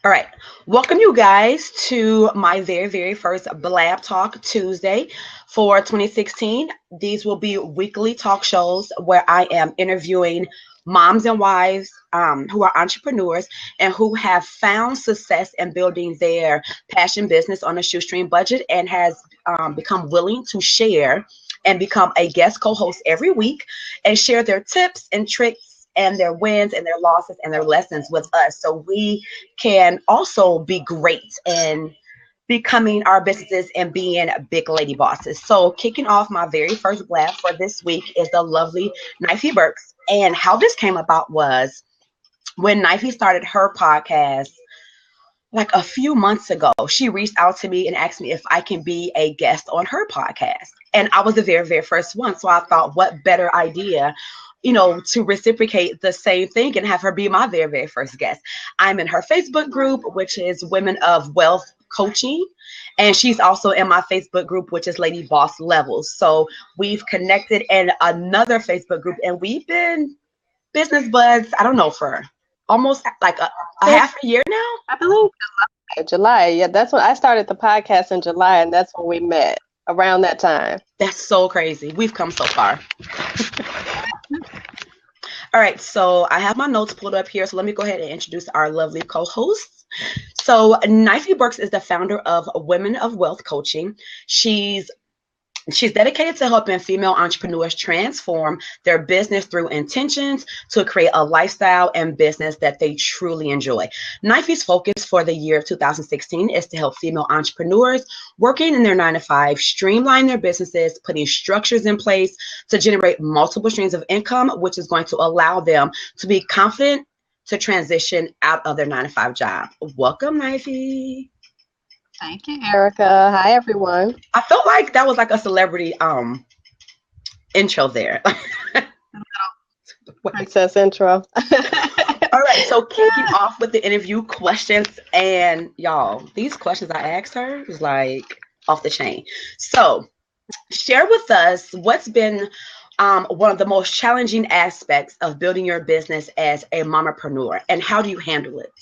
All right. Welcome you guys to my very first Blab Talk Tuesday for 2016. These will be weekly talk shows where I am interviewing moms and wives who are entrepreneurs and who have found success in building their passion business on a shoestring budget and has become willing to share and become a guest co-host every week and share their tips and tricks and their wins and their losses and their lessons with us so we can also be great in becoming our businesses and being big lady bosses. So kicking off my very first blab for this week is the lovely Knifey Burks. And how this came about was when Knifey started her podcast like a few months ago, she reached out to me and asked me if I can be a guest on her podcast. And I was the very first one. So I thought, what better idea, to reciprocate the same thing and have her be my very first guest. I'm in her Facebook group, which is Women of Wealth Coaching. And she's also in my Facebook group, which is Lady Boss Levels. So we've connected in another Facebook group and we've been business buds, I don't know, for almost like a half a year now. I believe July. Yeah, that's when I started the podcast in July, and that's when we met around that time. That's so crazy. We've come so far. All right, so I have my notes pulled up here. So let me go ahead and introduce our lovely co-hosts. So Knifey Burks is the founder of Women of Wealth Coaching. She's dedicated to helping female entrepreneurs transform their business through intentions to create a lifestyle and business that they truly enjoy. Knifey's focus for the year of 2016 is to help female entrepreneurs working in their 9-to-5 streamline their businesses, putting structures in place to generate multiple streams of income, which is going to allow them to be confident to transition out of their 9-to-5 job. Welcome, Knifey. Thank you, Erica. Hi, everyone. I felt like that was like a celebrity intro there. Princess intro. All right, so kicking off with the interview questions, and y'all, these questions I asked her was like off the chain. So share with us what's been one of the most challenging aspects of building your business as a mompreneur, and how do you handle it?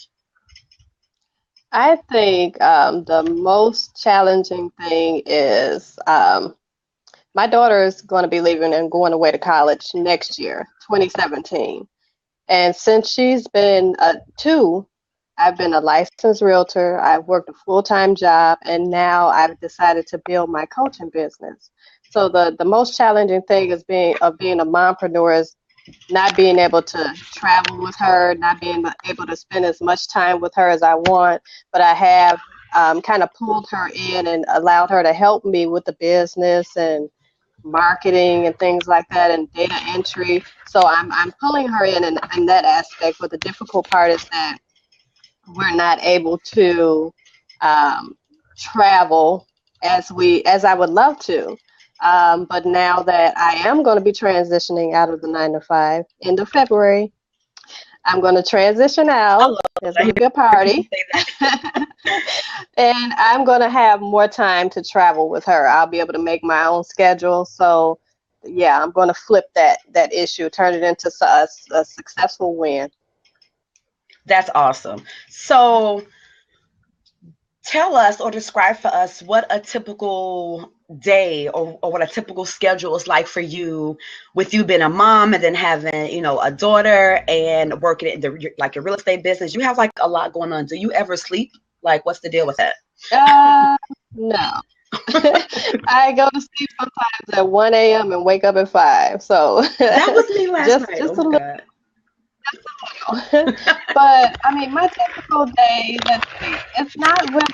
I think the most challenging thing is my daughter is going to be leaving and going away to college next year, 2017. And since she's been 2, I've been a licensed realtor. I've worked a full-time job, and now I've decided to build my coaching business. So the most challenging thing is being a mompreneur is not being able to travel with her, not being able to spend as much time with her as I want, but I have kind of pulled her in and allowed her to help me with the business and marketing and things like that and data entry. So I'm pulling her in that aspect, but the difficult part is that we're not able to travel as I would love to. But now that I am going to be transitioning out of the 9-to-5 end of February, I'm going to transition out. There's going to be a party. And I'm going to have more time to travel with her. I'll be able to make my own schedule. So, yeah, I'm going to flip that issue, turn it into a successful win. That's awesome. So tell us or describe for us what a typical day or what a typical schedule is like for you, with you being a mom and then having, a daughter and working in your real estate business. You have like a lot going on. Do you ever sleep? Like, what's the deal with that? No. I go to sleep sometimes at 1 a.m. and wake up at 5. So that was me last night. Just a little. But I mean, my typical day, it's not really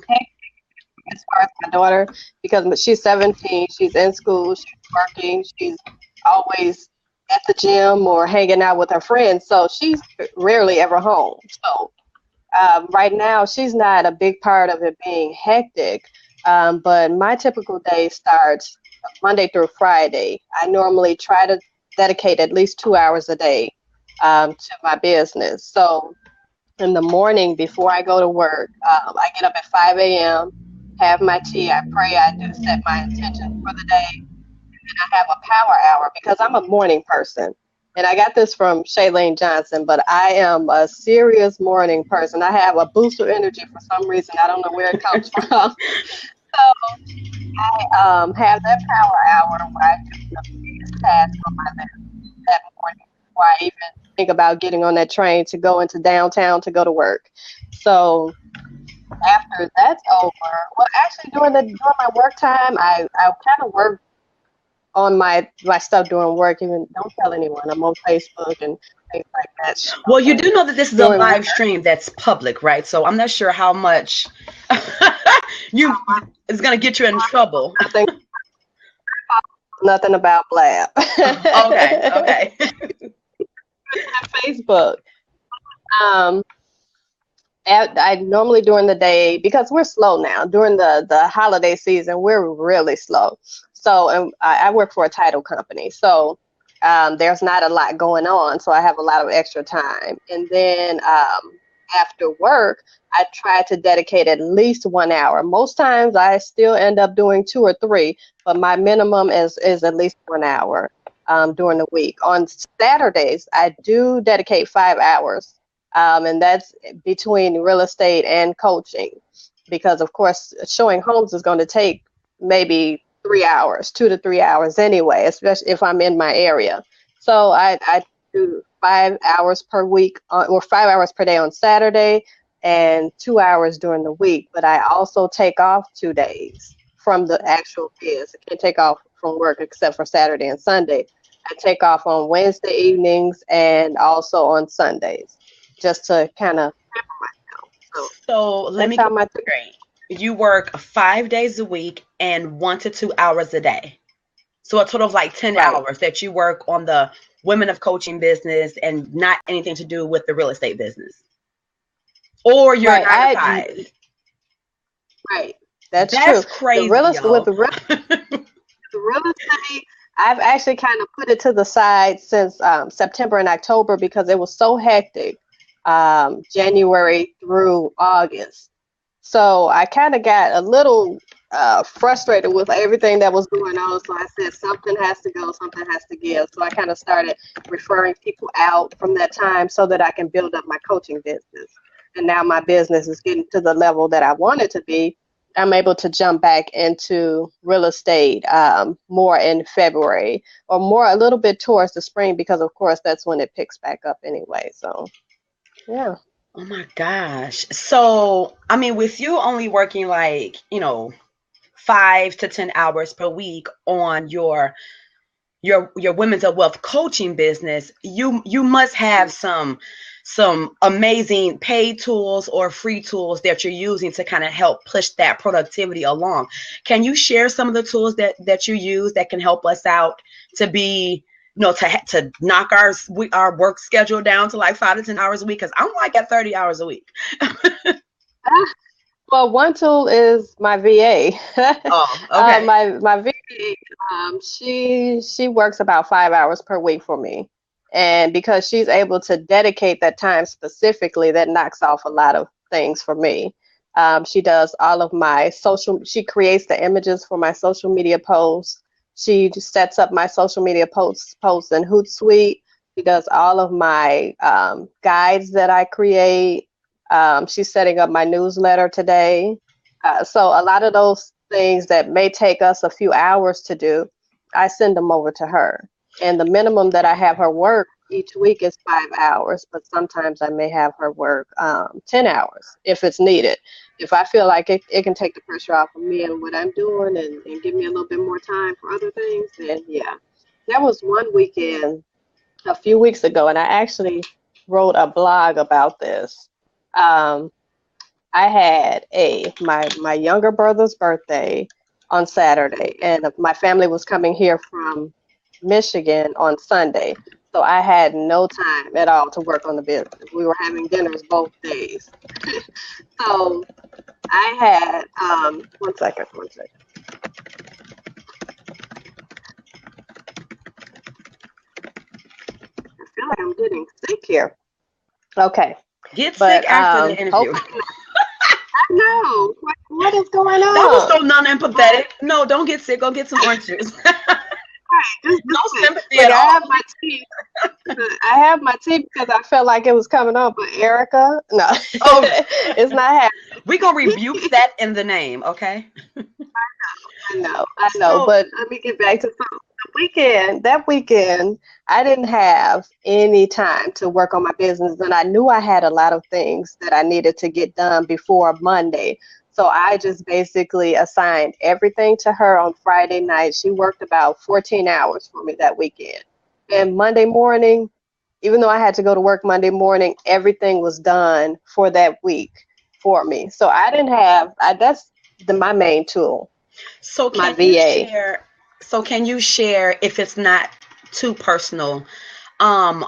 hectic as far as my daughter, because she's 17, she's in school, she's working, she's always at the gym or hanging out with her friends, so she's rarely ever home. So right now, she's not a big part of it being hectic, but my typical day starts Monday through Friday. I normally try to dedicate at least 2 hours a day to my business. So in the morning before I go to work, I get up at 5 a.m., have my tea, I pray, I do set my intention for the day, and then I have a power hour because I'm a morning person. and I got this from Shailene Johnson, but I am a serious morning person. I have a boost of energy for some reason. I don't know where it comes from. So have that power hour where I do the biggest task on my list that morning before I even think about getting on that train to go into downtown to go to work. So after that's over, well, actually during my work time, I kind of work on my stuff during work. Even don't tell anyone. I'm on Facebook and things like that. Well, you do know that this is a During work, live stream that's public, right? So I'm not sure how much you is going to get you in trouble. nothing about Blab. Okay. Facebook. I normally during the day, because we're slow now, during the holiday season, we're really slow. So, and I work for a title company. So there's not a lot going on. So I have a lot of extra time. And then after work, I try to dedicate at least 1 hour. Most times I still end up doing 2 or 3, but my minimum is at least 1 hour during the week. On Saturdays, I do dedicate 5 hours. And that's between real estate and coaching, because of course showing homes is going to take maybe 3 hours, 2 to 3 hours anyway, especially if I'm in my area. So I do 5 hours per week or 5 hours per day on Saturday and 2 hours during the week. But I also take off 2 days from the actual biz. I can't take off from work except for Saturday and Sunday. I take off on Wednesday evenings and also on Sundays, just to kind of pamper myself. So let me get straight. You work 5 days a week and 1 to 2 hours a day. So a total of like 10 hours that you work on the Women of Coaching business and not anything to do with the real estate business. Or you're 9 to 5. Right. That's true. Crazy. With the real estate, I've actually kind of put it to the side since September and October because it was so hectic. January through August. So I kind of got a little frustrated with everything that was going on. So I said, something has to go, something has to give. So I kind of started referring people out from that time so that I can build up my coaching business. And now my business is getting to the level that I want it to be. I'm able to jump back into real estate more in February or more a little bit towards the spring because, of course, that's when it picks back up anyway. So. Yeah. Oh my gosh. So, I mean, with you only working like, 5 to 10 hours per week on your Women's of Wealth coaching business, you must have some amazing paid tools or free tools that you're using to kind of help push that productivity along. Can you share some of the tools that you use that can help us out to be to knock our work schedule down to like 5 to 10 hours a week? Because I'm like at 30 hours a week. Well, one tool is my VA. Oh, okay. My VA, she works about 5 hours per week for me. And because she's able to dedicate that time specifically, that knocks off a lot of things for me. She does all of my she creates the images for my social media posts. She just sets up my social media posts in Hootsuite. She does all of my guides that I create. She's setting up my newsletter today. So a lot of those things that may take us a few hours to do, I send them over to her. And the minimum that I have her work each week is 5 hours, but sometimes I may have her work 10 hours if it's needed. If I feel like it can take the pressure off of me and what I'm doing and give me a little bit more time for other things, then yeah. There was one weekend a few weeks ago, and I actually wrote a blog about this. I had my younger brother's birthday on Saturday, and my family was coming here from Michigan on Sunday. So I had no time at all to work on the business. We were having dinners both days. So I had, one second. I feel like I'm getting sick here. Okay. Get sick after the interview. I know. What is going on? That was so non-empathetic. No, don't get sick. Go get some orange juice. Just No listen. sympathy Look, at I all. have my tea. I have my tea because I felt like it was coming on, but Erica, no, Oh, it's not we're gonna rebuke happening. that in the name, okay? I know, So but let me get back to the weekend. That weekend, I didn't have any time to work on my business, and I knew I had a lot of things that I needed to get done before Monday. So I just basically assigned everything to her on Friday night. She worked about 14 hours for me that weekend. And Monday morning, even though I had to go to work Monday morning, everything was done for that week for me. So I didn't have, that's my main tool, so my can you VA. share can you share, if it's not too personal, um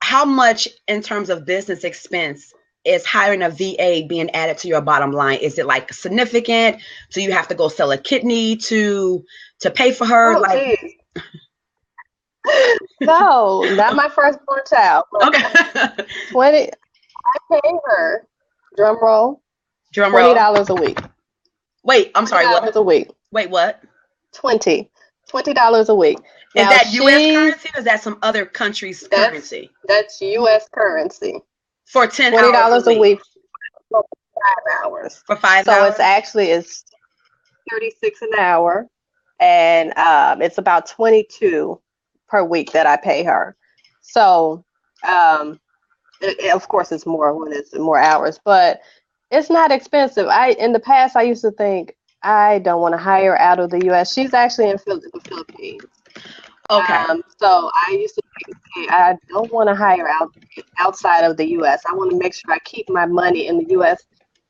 how much in terms of business expense is hiring a VA being added to your bottom line? Is it like significant? Do you have to go sell a kidney to pay for her? Oh, Like, geez. No, not my firstborn child, but okay. 20, I pay her, drum roll, Drum roll. $20 a week. Wait, I'm Twenty sorry, what? dollars a week. Wait, what? 20. $20 a week. Is Now that US currency or is that some other country's that's currency? that's US currency. For 10 Twenty hours a dollars a week. week for 5 hours. For five So it's hours? actually it's 36 an hour, and it's about 22 per week that I pay her. So um, of course it's more when it's more hours, but it's not expensive. I in the past I used to think I don't want to hire out of the U.S. She's actually in the Philippines. Okay. So I used to think, okay, I don't want to hire outside of the U.S. I want to make sure I keep my money in the U.S.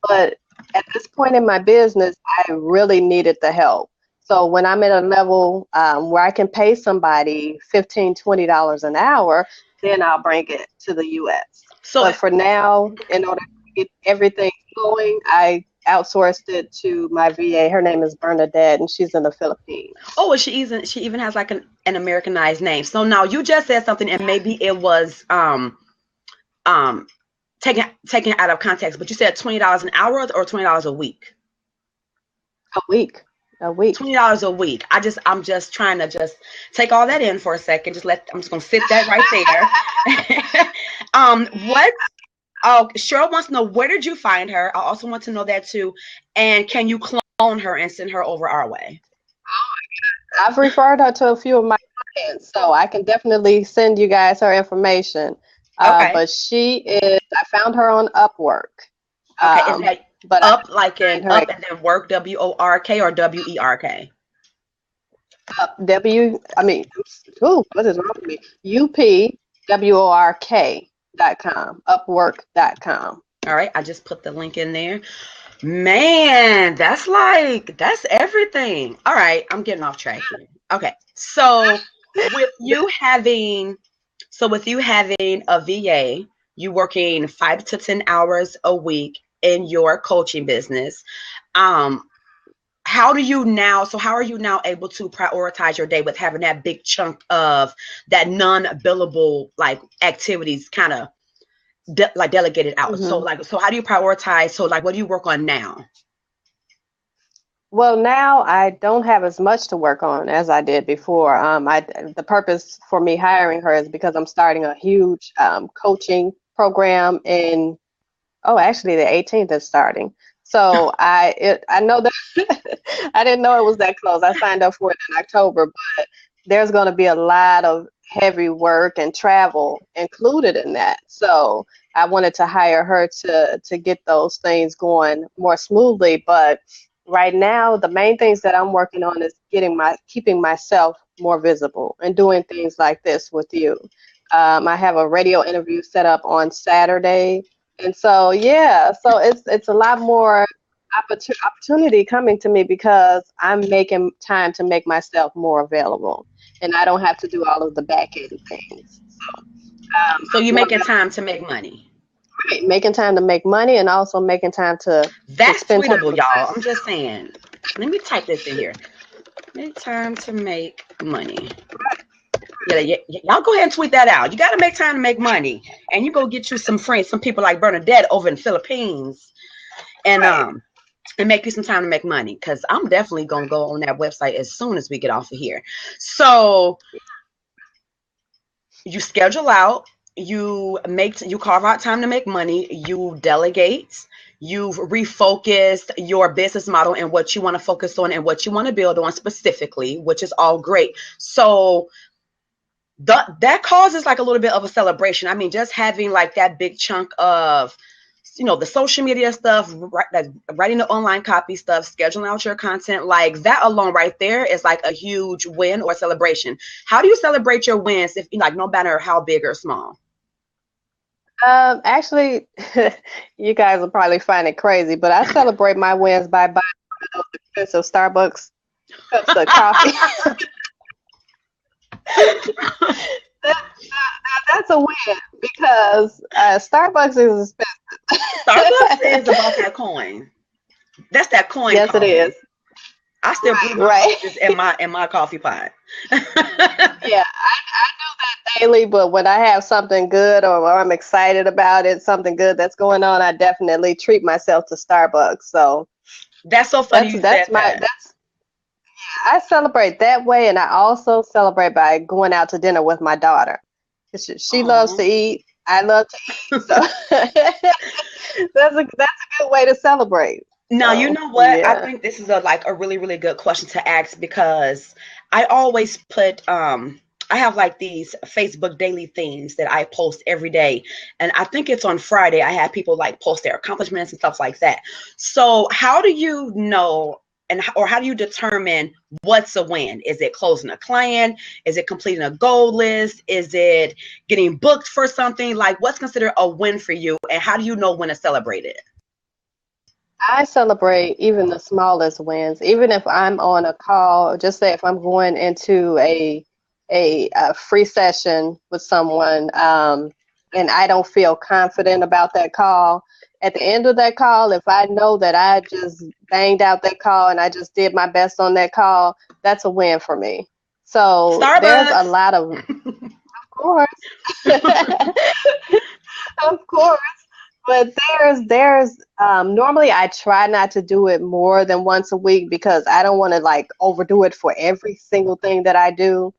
But at this point in my business, I really needed the help. So when I'm at a level where I can pay somebody $15, $20 an hour, then I'll bring it to the U.S. So, But for now, in order to get everything going, I outsourced it to my VA. Her name is Bernadette, and she's in the Philippines. oh, she even has like an Americanized name. So now you just said something, and maybe it was um taken out of context, but you said $20 an hour or $20 a week? A week. A week. $20 a week. I'm just trying to just take all that in for a second. I'm just gonna sit that right there. What? Oh, Cheryl wants to know, where did you find her? I also want to know that too. And can you clone her and send her over our way? I've referred her to a few of my clients, so I can definitely send you guys her information. Okay. But I found her on Upwork. Okay. Is that But I up like find in her up at and then work, WORK, or WERK? I mean, ooh, what is wrong with me? UPWORK.com, Upwork.com. All right. I just put the link in there. Man, that's everything. All right, I'm getting off track here. Okay. With you having with you having a VA, you working 5 to 10 hours a week in your coaching business. Um, how are you now able to prioritize your day with having that big chunk of that non-billable like activities kind of like delegated out? hmm So how do you prioritize? So like what do you work on now? Well, now I don't have as much to work on as I did before. The purpose for me hiring her is because I'm starting a huge coaching program in, oh, actually the 18th is starting. So I know that I didn't know it was that close. I signed up for it in October, but there's going to be a lot of heavy work and travel included in that. So I wanted to hire her to get those things going more smoothly. But right now, the main things that I'm working on is keeping myself more visible and doing things like this with you. I have a radio interview set up on Saturday, and so yeah, so it's a lot more opportunity coming to me because I'm making time to make myself more available, and I don't have to do all of the back end things. So So I'm you're more making available, time to make money. right, making time to make money, and also making time to That's spend time tweetable, with y'all. I'm myself. just saying. Let me type this in here. Make time to make money. Yeah, y'all go ahead and tweet that out. You got to make time to make money, and you go get you some friends, some people like Bernadette over in the Philippines, and Right. and make you some time to make money, because I'm definitely gonna go on that website as soon as we get off of here. So you schedule out, you carve out time to make money, you delegate, you've refocused your business model and what you want to focus on and what you want to build on specifically, which is all great. So that causes like a little bit of a celebration. I mean, just having like that big chunk of, the social media stuff, like writing the online copy stuff, scheduling out your content, like that alone right there is like a huge win or celebration. How do you celebrate your wins, if like no matter how big or small? Actually, you guys will probably find it crazy, but I celebrate my wins by buying those expensive Starbucks cups of coffee. That's a win because Starbucks is expensive. Starbucks is about that coin. That's that coin. Yes, coffee. it is. I still brew my coffees in my coffee pot. Yeah, I do that daily, but when I have something good or I'm excited about it, something good that's going on, I definitely treat myself to Starbucks. So that's so funny. I celebrate that way, and I also celebrate by going out to dinner with my daughter. She loves to eat. I love to eat. So that's a good way to celebrate. Now, so, you know what? Yeah. I think this is a really, really good question to ask, because I always put I have like these Facebook daily themes that I post every day. And I think it's on Friday. I have people like post their accomplishments and stuff like that. So how do you know, or how do you determine what's a win? Is it closing a client? Is it completing a goal list? Is it getting booked for something? Like, what's considered a win for you? And how do you know when to celebrate it? I celebrate even the smallest wins. Even if I'm on a call, just say if I'm going into a free session with someone, and I don't feel confident about that call. At the end of that call, if I know that I just banged out that call and I just did my best on that call, that's a win for me. So Starbucks. There's a lot of course, of course. But there's normally I try not to do it more than once a week because I don't want to like overdo it for every single thing that I do.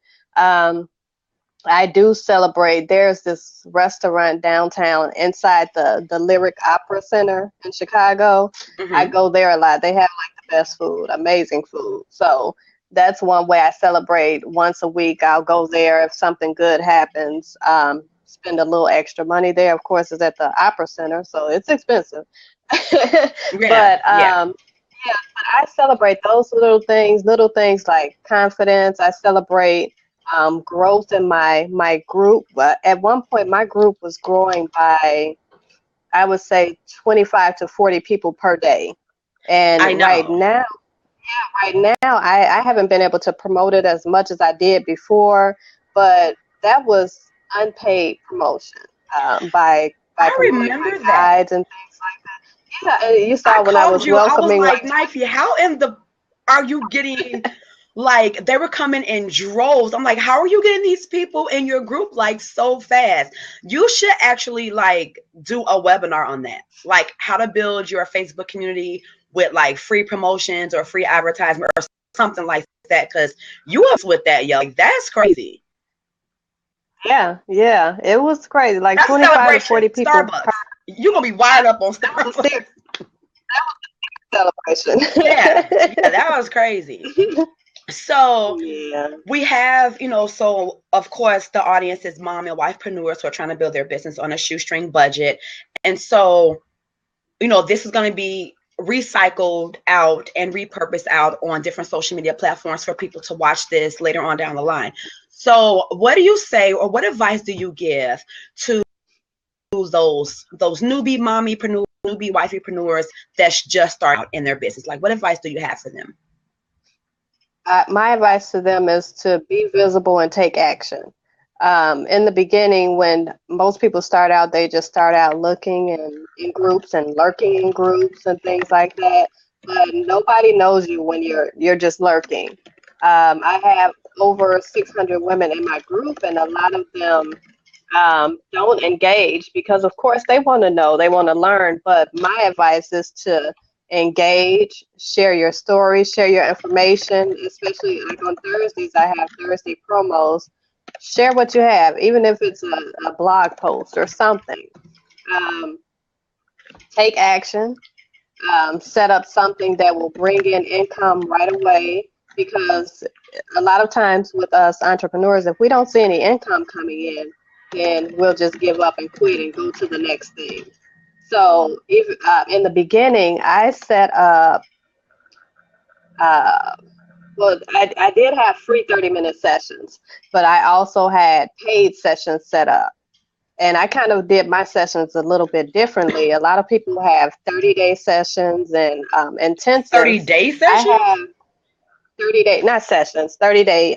I do celebrate. There's this restaurant downtown inside the Lyric Opera Center in Chicago. Mm-hmm. I go there a lot. They have like the best food, amazing food. So that's one way I celebrate. Once a week, I'll go there if something good happens. Spend a little extra money there. Of course, it's at the Opera Center, so it's expensive. But I celebrate those little things like confidence. I celebrate growth in my group. At one point, my group was growing by, I would say, 25 to 40 people per day. And right now, I haven't been able to promote it as much as I did before, but that was unpaid promotion by promoting my guides and things like that. Yeah, and you saw when I was welcoming. I was like, Knifey, how in the are you getting? Like, they were coming in droves. I'm like, how are you getting these people in your group like so fast? You should actually like do a webinar on that, like how to build your Facebook community with like free promotions or free advertisement or something like that. Because you was with that, yo, like that's crazy. Yeah, it was crazy. Like that's 25 to 40 people. Starbucks. You're gonna be wired up on Starbucks. That was a celebration. yeah, that was crazy. So we have, so of course the audience is mom and wifepreneurs who are trying to build their business on a shoestring budget. And so, this is going to be recycled out and repurposed out on different social media platforms for people to watch this later on down the line. So what do you say, or what advice do you give to those newbie mommypreneurs, newbie wifeypreneurs that's just starting out in their business? Like, what advice do you have for them? My advice to them is to be visible and take action. In the beginning, when most people start out, they just start out looking in groups and lurking in groups and things like that. But nobody knows you when you're just lurking. I have over 600 women in my group, and a lot of them don't engage because, of course, they want to know, they want to learn. But my advice is to engage, share your story, share your information, especially like on Thursdays, I have Thursday promos. Share what you have, even if it's a blog post or something. Um, Take action, set up something that will bring in income right away, because a lot of times with us entrepreneurs, if we don't see any income coming in, then we'll just give up and quit and go to the next thing. So if in the beginning, I set up, uh, well, I did have free 30-minute sessions, but I also had paid sessions set up. And I kind of did my sessions a little bit differently. A lot of people have 30-day sessions and 30 intensives. day I sessions have 30-day, not sessions, 30-day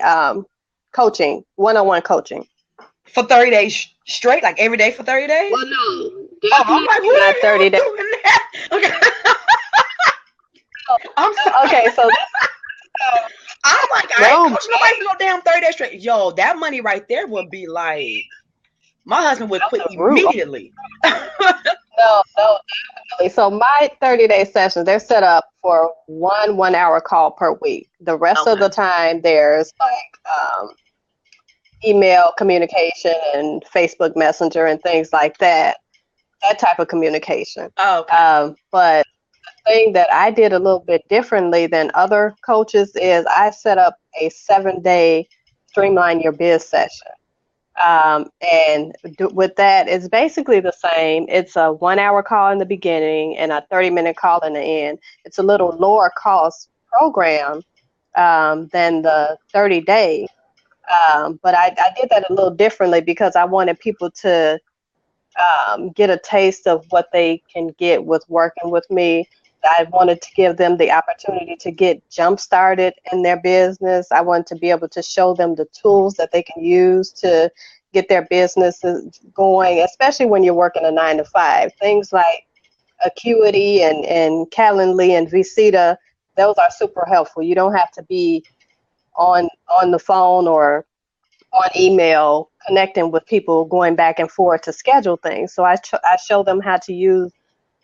coaching, one-on-one coaching. for 30 days straight, like every day for 30 days? Well, no, Oh, I'm definitely like, who not the 30 days. hell doing that? Okay. I'm sorry. Okay, so I'm like, I ain't no, coaching nobody for no damn 30 days straight. Yo, that money right there would be like, my husband would quit that's a root. immediately. No, definitely. So my 30-day sessions, they're set up for one hour call per week. The rest of Okay. the time, there's like email communication and Facebook Messenger and things like that, that type of communication. Okay. But the thing that I did a little bit differently than other coaches is I set up a 7-day streamline your biz session. With that, it's basically the same. It's a 1 hour call in the beginning and a 30-minute call in the end. It's a little lower cost program than the 30-day. But I did that a little differently because I wanted people to get a taste of what they can get with working with me. I wanted to give them the opportunity to get jump started in their business. I wanted to be able to show them the tools that they can use to get their businesses going, especially when you're working a 9 to 5. Things like Acuity and Calendly and Visita, those are super helpful. You don't have to be on the phone or on email connecting with people, going back and forth to schedule things. So I show them how to use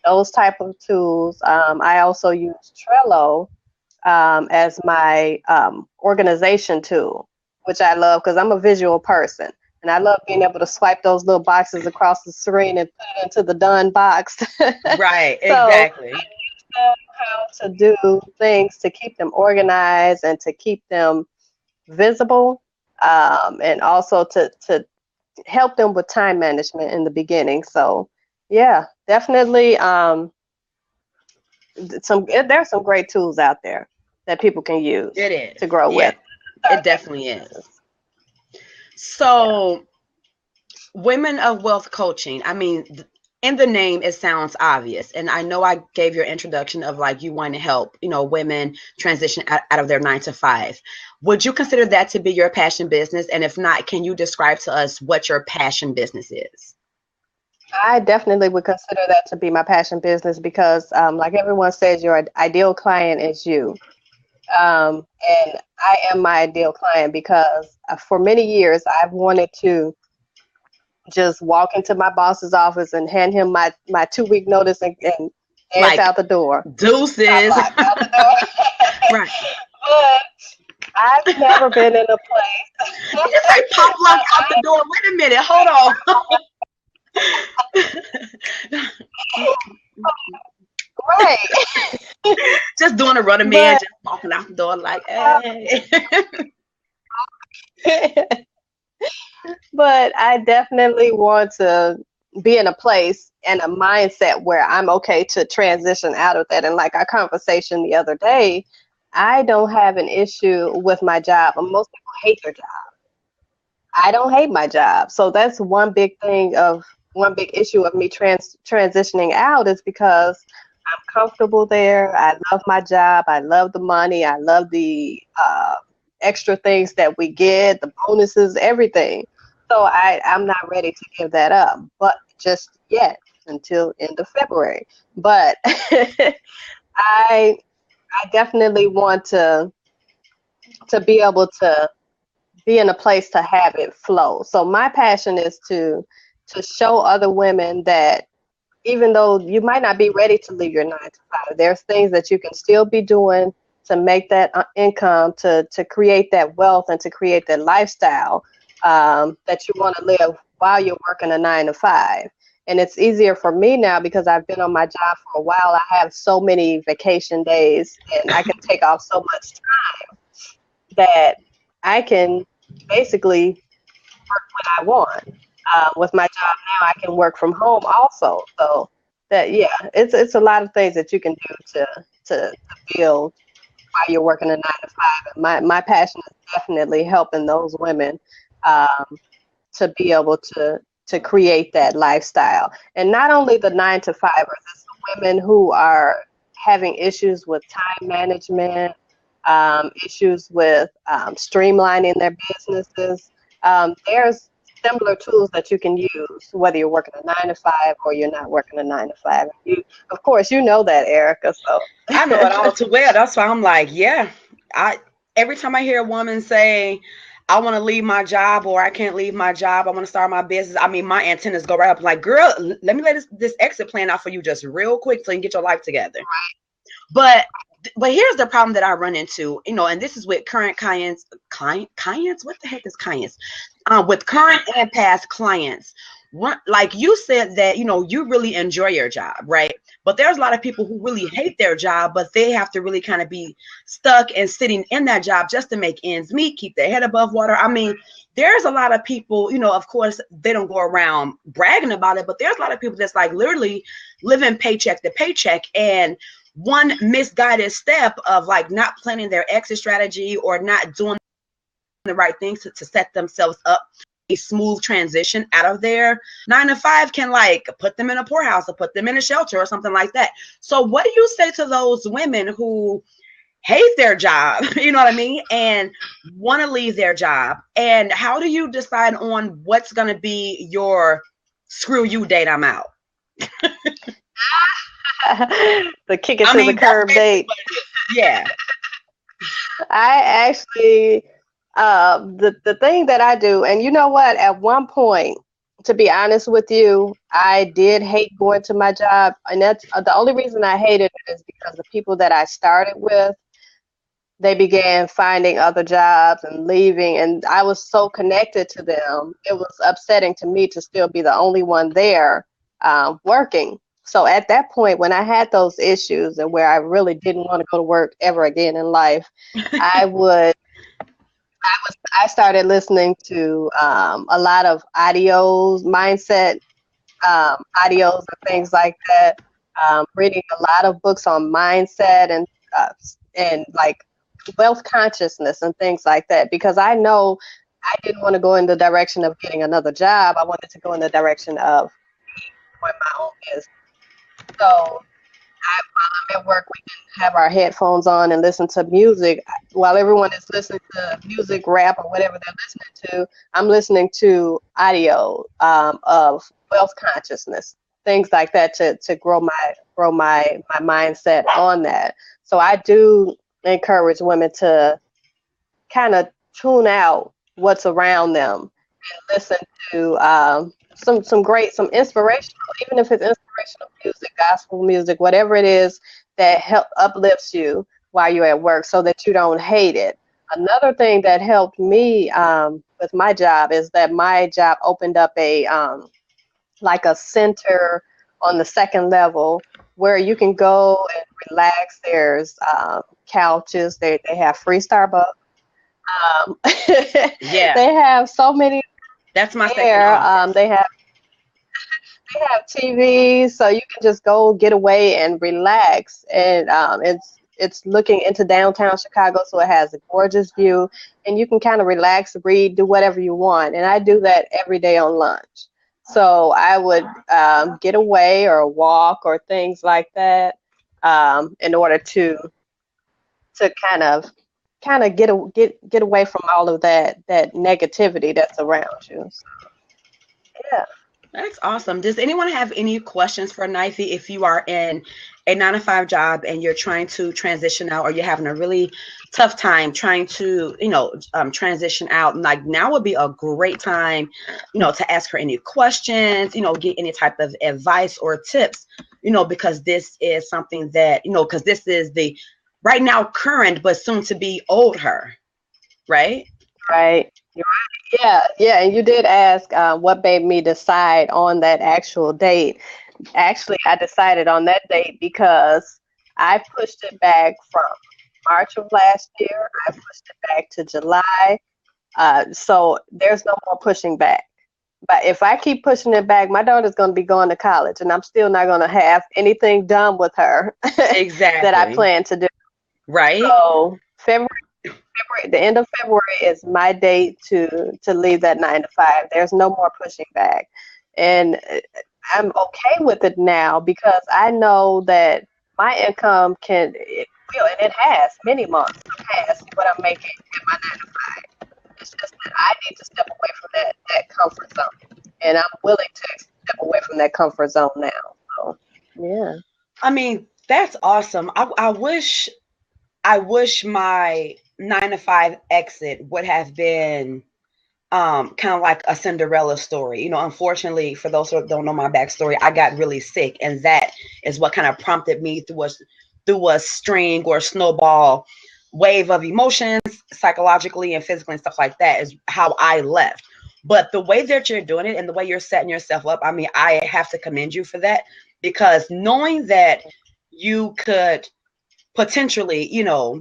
those type of tools. I also use Trello as my organization tool, which I love because I'm a visual person. And I love being able to swipe those little boxes across the screen and put it into the done box. Right, So exactly. how to do things to keep them organized and to keep them visible, and also to help them with time management in the beginning. So yeah, definitely there's some great tools out there that people can use It is. to grow Yeah, with. it definitely is. Yeah. So, Women of Wealth Coaching, I mean, in the name, it sounds obvious. And I know I gave your introduction of like you want to help, women transition out of their 9 to 5. Would you consider that to be your passion business? And if not, can you describe to us what your passion business is? I definitely would consider that to be my passion business because, like everyone says, your ideal client is you. And I am my ideal client because for many years I've wanted to just walk into my boss's office and hand him my 2 week notice and dance Like out the door. Pop deuces. lock out the door. Right. But I've never been in a place. You say pop lock out the door. Wait a minute. Hold on. Right. Just doing a running man, But just walking out the door like, hey. but I definitely want to be in a place and a mindset where I'm okay to transition out of that. And like our conversation the other day, I don't have an issue with my job. And most people hate their job. I don't hate my job. So that's one big issue of me transitioning out is because I'm comfortable there. I love my job. I love the money. I love the extra things that we get, the bonuses, everything. So I'm not ready to give that up, but just yet until end of February. But I I definitely want to be able to be in a place to have it flow. So my passion is to show other women that even though you might not be ready to leave your 9 to 5, there's things that you can still be doing to make that income, to create that wealth and to create that lifestyle that you want to live while you're working a 9 to 5. And it's easier for me now because I've been on my job for a while. I have so many vacation days and I can take off so much time that I can basically work when I want. With my job now, I can work from home also. So that, yeah, it's a lot of things that you can do to build while you're working a 9 to 5. And my passion is definitely helping those women um, to be able to create that lifestyle. And not only the 9 to 5ers, it's the women who are having issues with time management, issues with streamlining their businesses. There's similar tools that you can use, whether you're working a 9 to 5 or you're not working a 9 to 5. You, of course, you know that, Erica. So I know it all too well. That's why I'm like, yeah. I Every time I hear a woman say, I want to leave my job or I can't leave my job, I want to start my business. I mean, my antennas go right up like, girl, let me lay this exit plan out for you just real quick so you can get your life together. But here's the problem that I run into, and this is with current clients. What the heck is clients? With current and past clients. Like you said that, you really enjoy your job, right? But there's a lot of people who really hate their job, but they have to really kind of be stuck and sitting in that job just to make ends meet, keep their head above water. I mean, there's a lot of people, of course, they don't go around bragging about it, but there's a lot of people that's like literally living paycheck to paycheck. And one misguided step of like not planning their exit strategy or not doing the right things to set themselves up a smooth transition out of their 9 to 5 can like put them in a poorhouse or put them in a shelter or something like that. So what do you say to those women who hate their job, you know what I mean, and want to leave their job? And how do you decide on what's going to be your screw you date, I'm out? The kick it to the curb date. Yeah. I actually, the thing that I do, and you know what? At one point, to be honest with you, I did hate going to my job, and that's the only reason I hated it is because the people that I started with, they began finding other jobs and leaving, and I was so connected to them. It was upsetting to me to still be the only one there working. So at that point, when I had those issues and where I really didn't want to go to work ever again in life, I started listening to a lot of audios, mindset audios and things like that. Reading a lot of books on mindset and like wealth consciousness and things like that, because I know I didn't want to go in the direction of getting another job. I wanted to go in the direction of doing my own business. So while I'm at work, we can have our headphones on and listen to music. While everyone is listening to music, rap, or whatever they're listening to, I'm listening to audio of wealth consciousness, things like that, to grow my mindset on that. So I do encourage women to kind of tune out what's around them and listen to some inspirational, even if it's inspirational music, gospel music, whatever it is that uplifts you while you're at work, so that you don't hate it. Another thing that helped me with my job is that my job opened up like a center on the second level where you can go and relax. There's couches. They have free Starbucks. Yeah. They have so many. That's my second. They have TVs, so you can just go get away and relax. And it's looking into downtown Chicago, so it has a gorgeous view, and you can kind of relax, read, do whatever you want. And I do that every day on lunch. So I would get away or walk or things like that in order to kind of get away from all of that negativity that's around you. So, yeah. That's awesome. Does anyone have any questions for Knifey if you are in a 9 to 5 job and you're trying to transition out, or you're having a really tough time trying to, transition out? Like, now would be a great time, to ask her any questions, get any type of advice or tips, because this is something that, because this is the right now current, but soon to be old her, right? Right. You're right. Yeah, yeah. And you did ask what made me decide on that actual date. Actually, I decided on that date because I pushed it back from March of last year. I pushed it back to July. So there's no more pushing back. But if I keep pushing it back, my daughter's going to be going to college, and I'm still not going to have anything done with her that I Exactly. plan to do. Right. So February, the end of February is my date to leave that 9 to 5. There's no more pushing back, and I'm okay with it now because I know that my income it will, and it has many months surpassed what I'm making at my 9 to 5. It's just that I need to step away from that comfort zone, and I'm willing to step away from that comfort zone now. So, yeah. I mean, that's awesome. I wish my 9 to 5 exit would have been kind of like a Cinderella story. Unfortunately, for those who don't know my backstory, I got really sick, and that is what kind of prompted me through a string or snowball wave of emotions, psychologically and physically and stuff like that, is how I left. But the way that you're doing it and the way you're setting yourself up, I mean, I have to commend you for that, because knowing that you could potentially,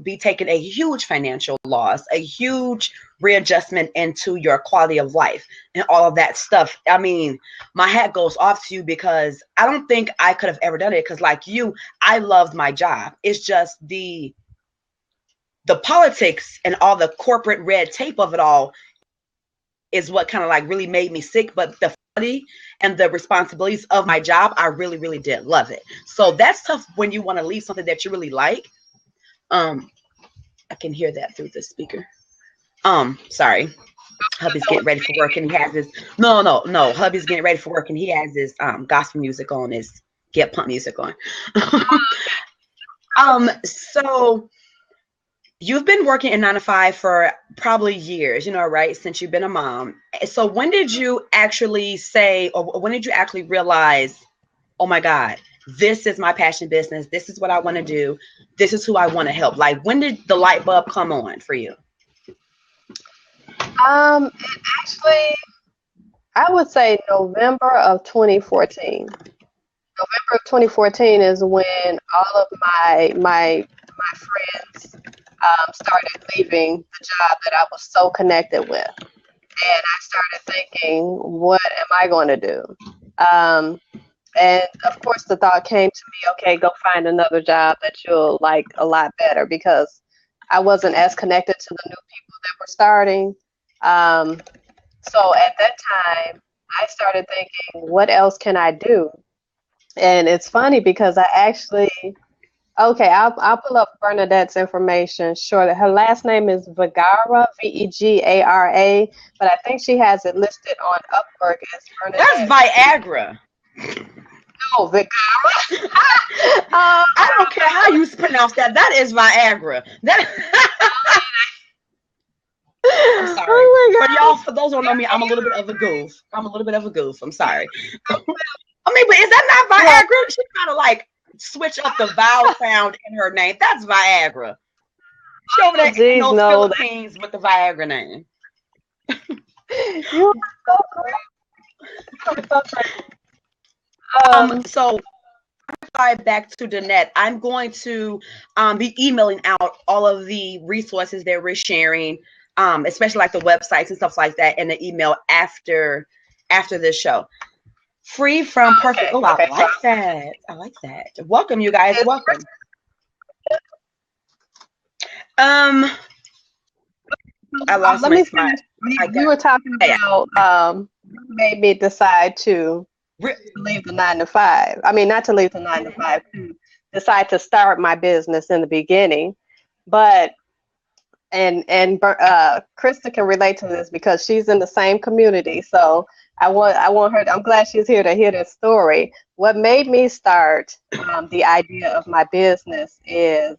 be taking a huge financial loss, a huge readjustment into your quality of life and all of that stuff. I mean, my hat goes off to you, because I don't think I could have ever done it, because like you, I loved my job. It's just the politics and all the corporate red tape of it all is what kind of like really made me sick. But the quality and the responsibilities of my job, I really, really did love it. So that's tough when you want to leave something that you really like. I can hear that through the speaker. Sorry. Hubby's getting ready for work, and he has his no. Hubby's getting ready for work, and he has his gospel music on, his get pump music on. So you've been working in 9 to 5 for probably years, right? Since you've been a mom. So when did you actually say, or when did you actually realize, oh my God, this is my passion business. This is what I want to do. This is who I want to help. Like, when did the light bulb come on for you? Actually, I would say November of 2014. November of 2014 is when all of my friends started leaving the job that I was so connected with. And I started thinking, what am I going to do? And of course, the thought came to me, okay, go find another job that you'll like a lot better, because I wasn't as connected to the new people that were starting. So at that time, I started thinking, what else can I do? And it's funny because I actually, okay, I'll pull up Bernadette's information shortly. Her last name is Vegara, Vegara, but I think she has it listed on Upwork as Bernadette. That's Viagra. No, Vegara. I don't care how you pronounce that. That is Viagra. I'm sorry. Oh my God. For those who don't know me, I'm a little bit of a goof. I'm sorry. I mean, but is that not Viagra? She trying to like switch up the vowel sound in her name. That's Viagra. She over there in those Philippines with the Viagra name. You are so great. So back to Danette. I'm going to be emailing out all of the resources that we're sharing, especially like the websites and stuff like that, in the email after this show. Free from perfect. Okay. Oh, I like that. I like that. Welcome, you guys. Welcome. I lost my spot. You were talking about made me decide to leave the 9 to 5. I mean, not to leave the 9 to 5, to decide to start my business in the beginning. But and Krista can relate to this because she's in the same community. So I want her. I'm glad she's here to hear this story. What made me start the idea of my business is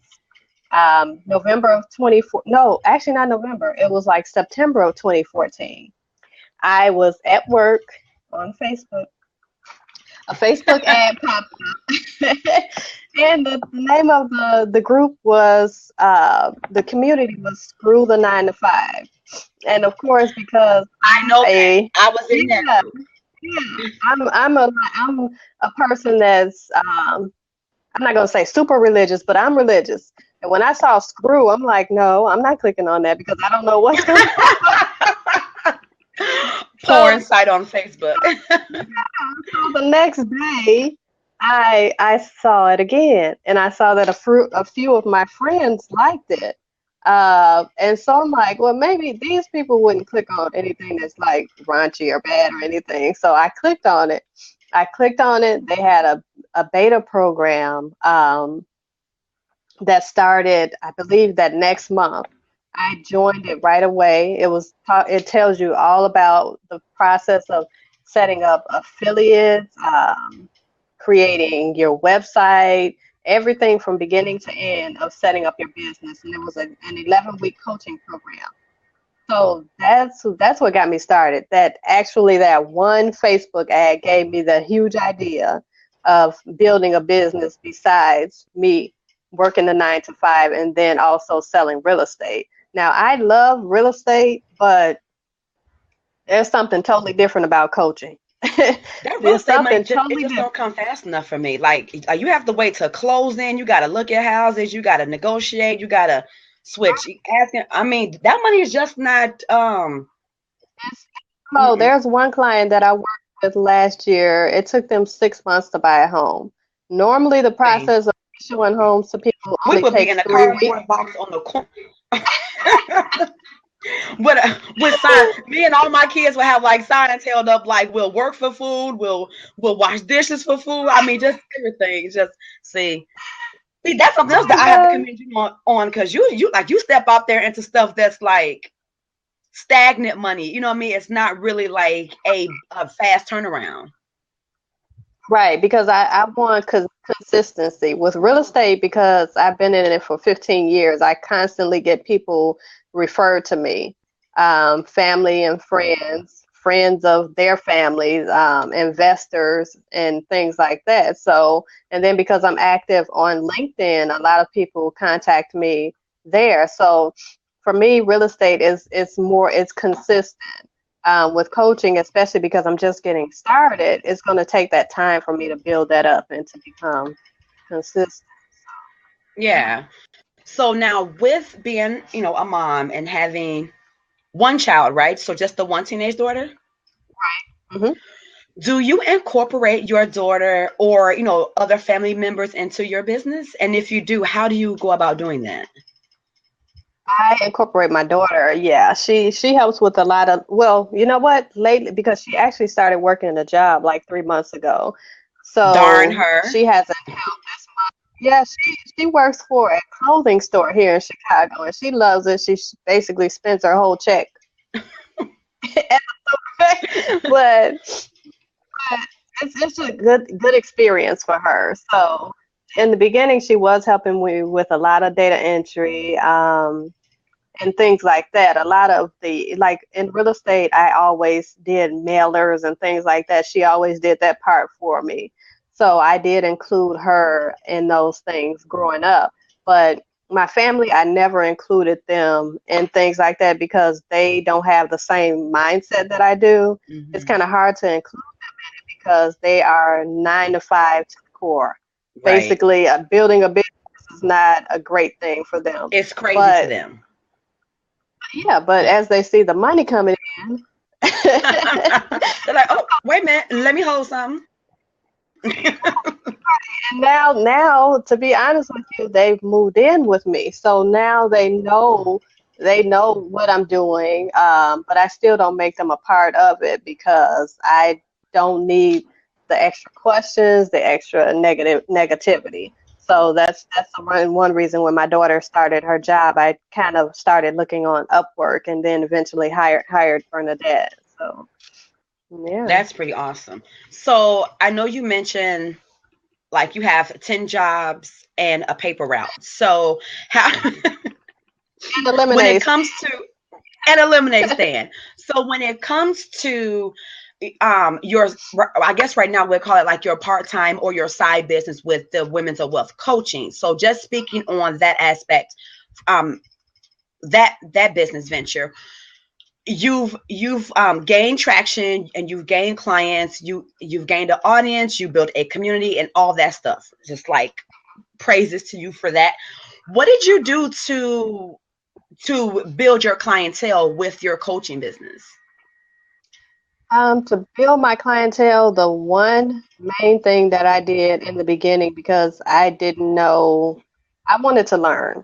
November of 24. No, actually not November. It was like September of 2014. I was at work on Facebook. A Facebook ad popped up, and the name of the group was the community was Screw the 9 to 5. And of course, because I know that. a I was in that yeah, group. yeah, I'm a person that's I'm not gonna say super religious, but I'm religious. And when I saw Screw, I'm like, no, I'm not clicking on that because I don't know what's going on. Porn So site on Facebook. So the next day, I saw it again, and I saw that a few of my friends liked it. And so I'm like, well, maybe these people wouldn't click on anything that's like raunchy or bad or anything. So I clicked on it. I clicked on it. They had a beta program that started, I believe, that next month. I joined it right away. It tells you all about the process of setting up affiliates, creating your website, everything from beginning to end of setting up your business. And it was an 11-week coaching program. So that's what got me started. That one Facebook ad gave me the huge idea of building a business besides me working the 9 to 5 and then also selling real estate. Now I love real estate, but there's something totally different about coaching. That real There's estate money something just it totally just different. don't come fast enough for me. Like you have to wait to close in. You got to look at houses. You got to negotiate. You got to switch. Asking. I mean, that money is just not. Oh, Mm-mm. there's one client that I worked with last year. It took them 6 months to buy a home. Normally, the See, process of issuing homes to people we only would be in takes a 3 weeks. cardboard box on the corner. With sign, me and all my kids will have like signs held up like we'll work for food, we'll wash dishes for food. I mean, just everything. Just see, see that's something Oh else that my I have to God. commend you on because you step out there into stuff that's like stagnant money. You know what I mean? It's not really like a fast turnaround. Right, because I want consistency with real estate because I've been in it for 15 years. I constantly get people referred to me, family and friends, friends of their families, investors, and things like that. So, and then because I'm active on LinkedIn, a lot of people contact me there. So, for me, real estate it's consistent with coaching, especially because I'm just getting started, it's going to take that time for me to build that up and to become consistent. Yeah. So now with being, a mom and having one child, right? So just the one teenage daughter. Hmm. Do you incorporate your daughter or, other family members into your business? And if you do, how do you go about doing that? I incorporate my daughter. Yeah, she helps with a lot of, well, you know what? Lately, because she actually started working in a job like 3 months ago, Darn so her. she hasn't helped this much. Yeah, she works for a clothing store here in Chicago, and she loves it. Basically spends her whole check. but it's a good experience for her. So in the beginning, she was helping me with a lot of data entry and things like that. A lot of the like in real estate, I always did mailers and things like that. She always did that part for me. So I did include her in those things growing up. But my family, I never included them in things like that because they don't have the same mindset that I do. It's Hmm. kind of hard to include because they are 9 to 5 to the core. Right. Basically, building a business is not a great thing for them. It's crazy to But them. yeah, but as they see the money coming in, They're like, oh, wait a minute, let me hold something. and now, to be honest with you, they've moved in with me, so now they know what I'm doing, but I still don't make them a part of it because I don't need the extra questions, the extra negativity. So that's one reason when my daughter started her job, I kind of started looking on Upwork and then eventually hired Bernadette. So Yeah. That's pretty awesome. So I know you mentioned like you have 10 jobs and a paper route. So how And the when it lemonade comes to an eliminate stand. So when it comes to your, I guess right now we'll call it like your part-time or your side business with the Women's of Wealth coaching. So just speaking on that aspect, um that business venture, you've gained traction and you've gained clients, you've gained an audience, you built a community and all that stuff. Just like praises to you for that. What did you do to build your clientele with your coaching business? To build my clientele, the one main thing that I did in the beginning, because I didn't know, I wanted to learn.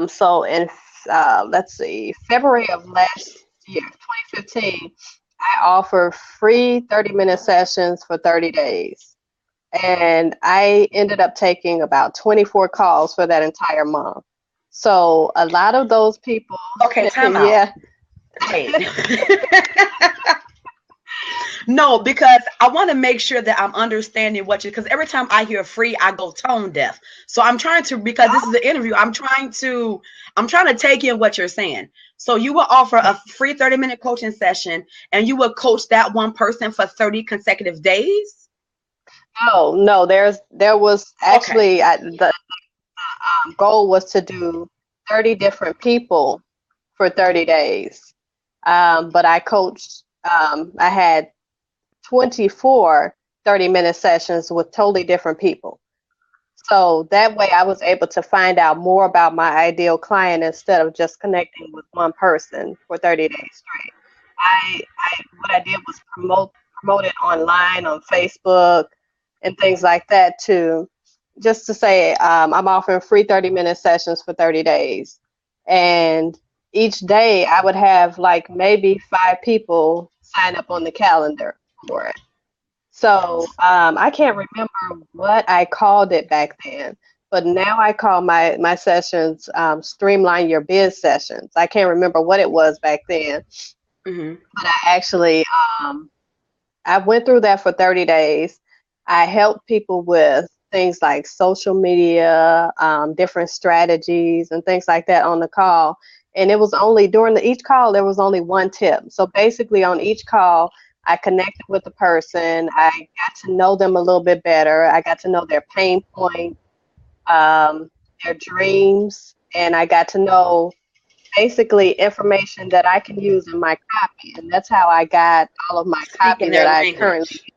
So in, let's see, February of last year, 2015, I offered free 30-minute sessions for 30 days. And I ended up taking about 24 calls for that entire month. So a lot of those people, Okay, time out. yeah. Wait. No, because I want to make sure that I'm understanding what you, because every time I hear free, I go tone deaf. So I'm trying to, because this is an interview, I'm trying to take in what you're saying. So you will offer a free 30-minute coaching session and you will coach that one person for 30 consecutive days? No, no, there was Okay. actually the goal was to do 30 different people for 30 days. But I coached, I had 24 30-minute sessions with totally different people. So that way I was able to find out more about my ideal client instead of just connecting with one person for 30 days straight. What I did was promote it online on Facebook and things like that to just to say I'm offering free 30-minute sessions for 30 days. And each day I would have like maybe 5 people sign up on the calendar for it. So I can't remember what I called it back then, but now I call my sessions Streamline Your Biz sessions. I can't remember what it was back then, Mm-hmm. but um, I went through that for 30 days. I helped people with things like social media, different strategies, and things like that on the call. And it was only during each call, there was only one tip. So basically, on each call, I connected with the person. I got to know them a little bit better. I got to know their pain points, um, their dreams, and I got to know basically information that I can use in my copy. And that's how I got all of my copy Speaking that their I currently, language.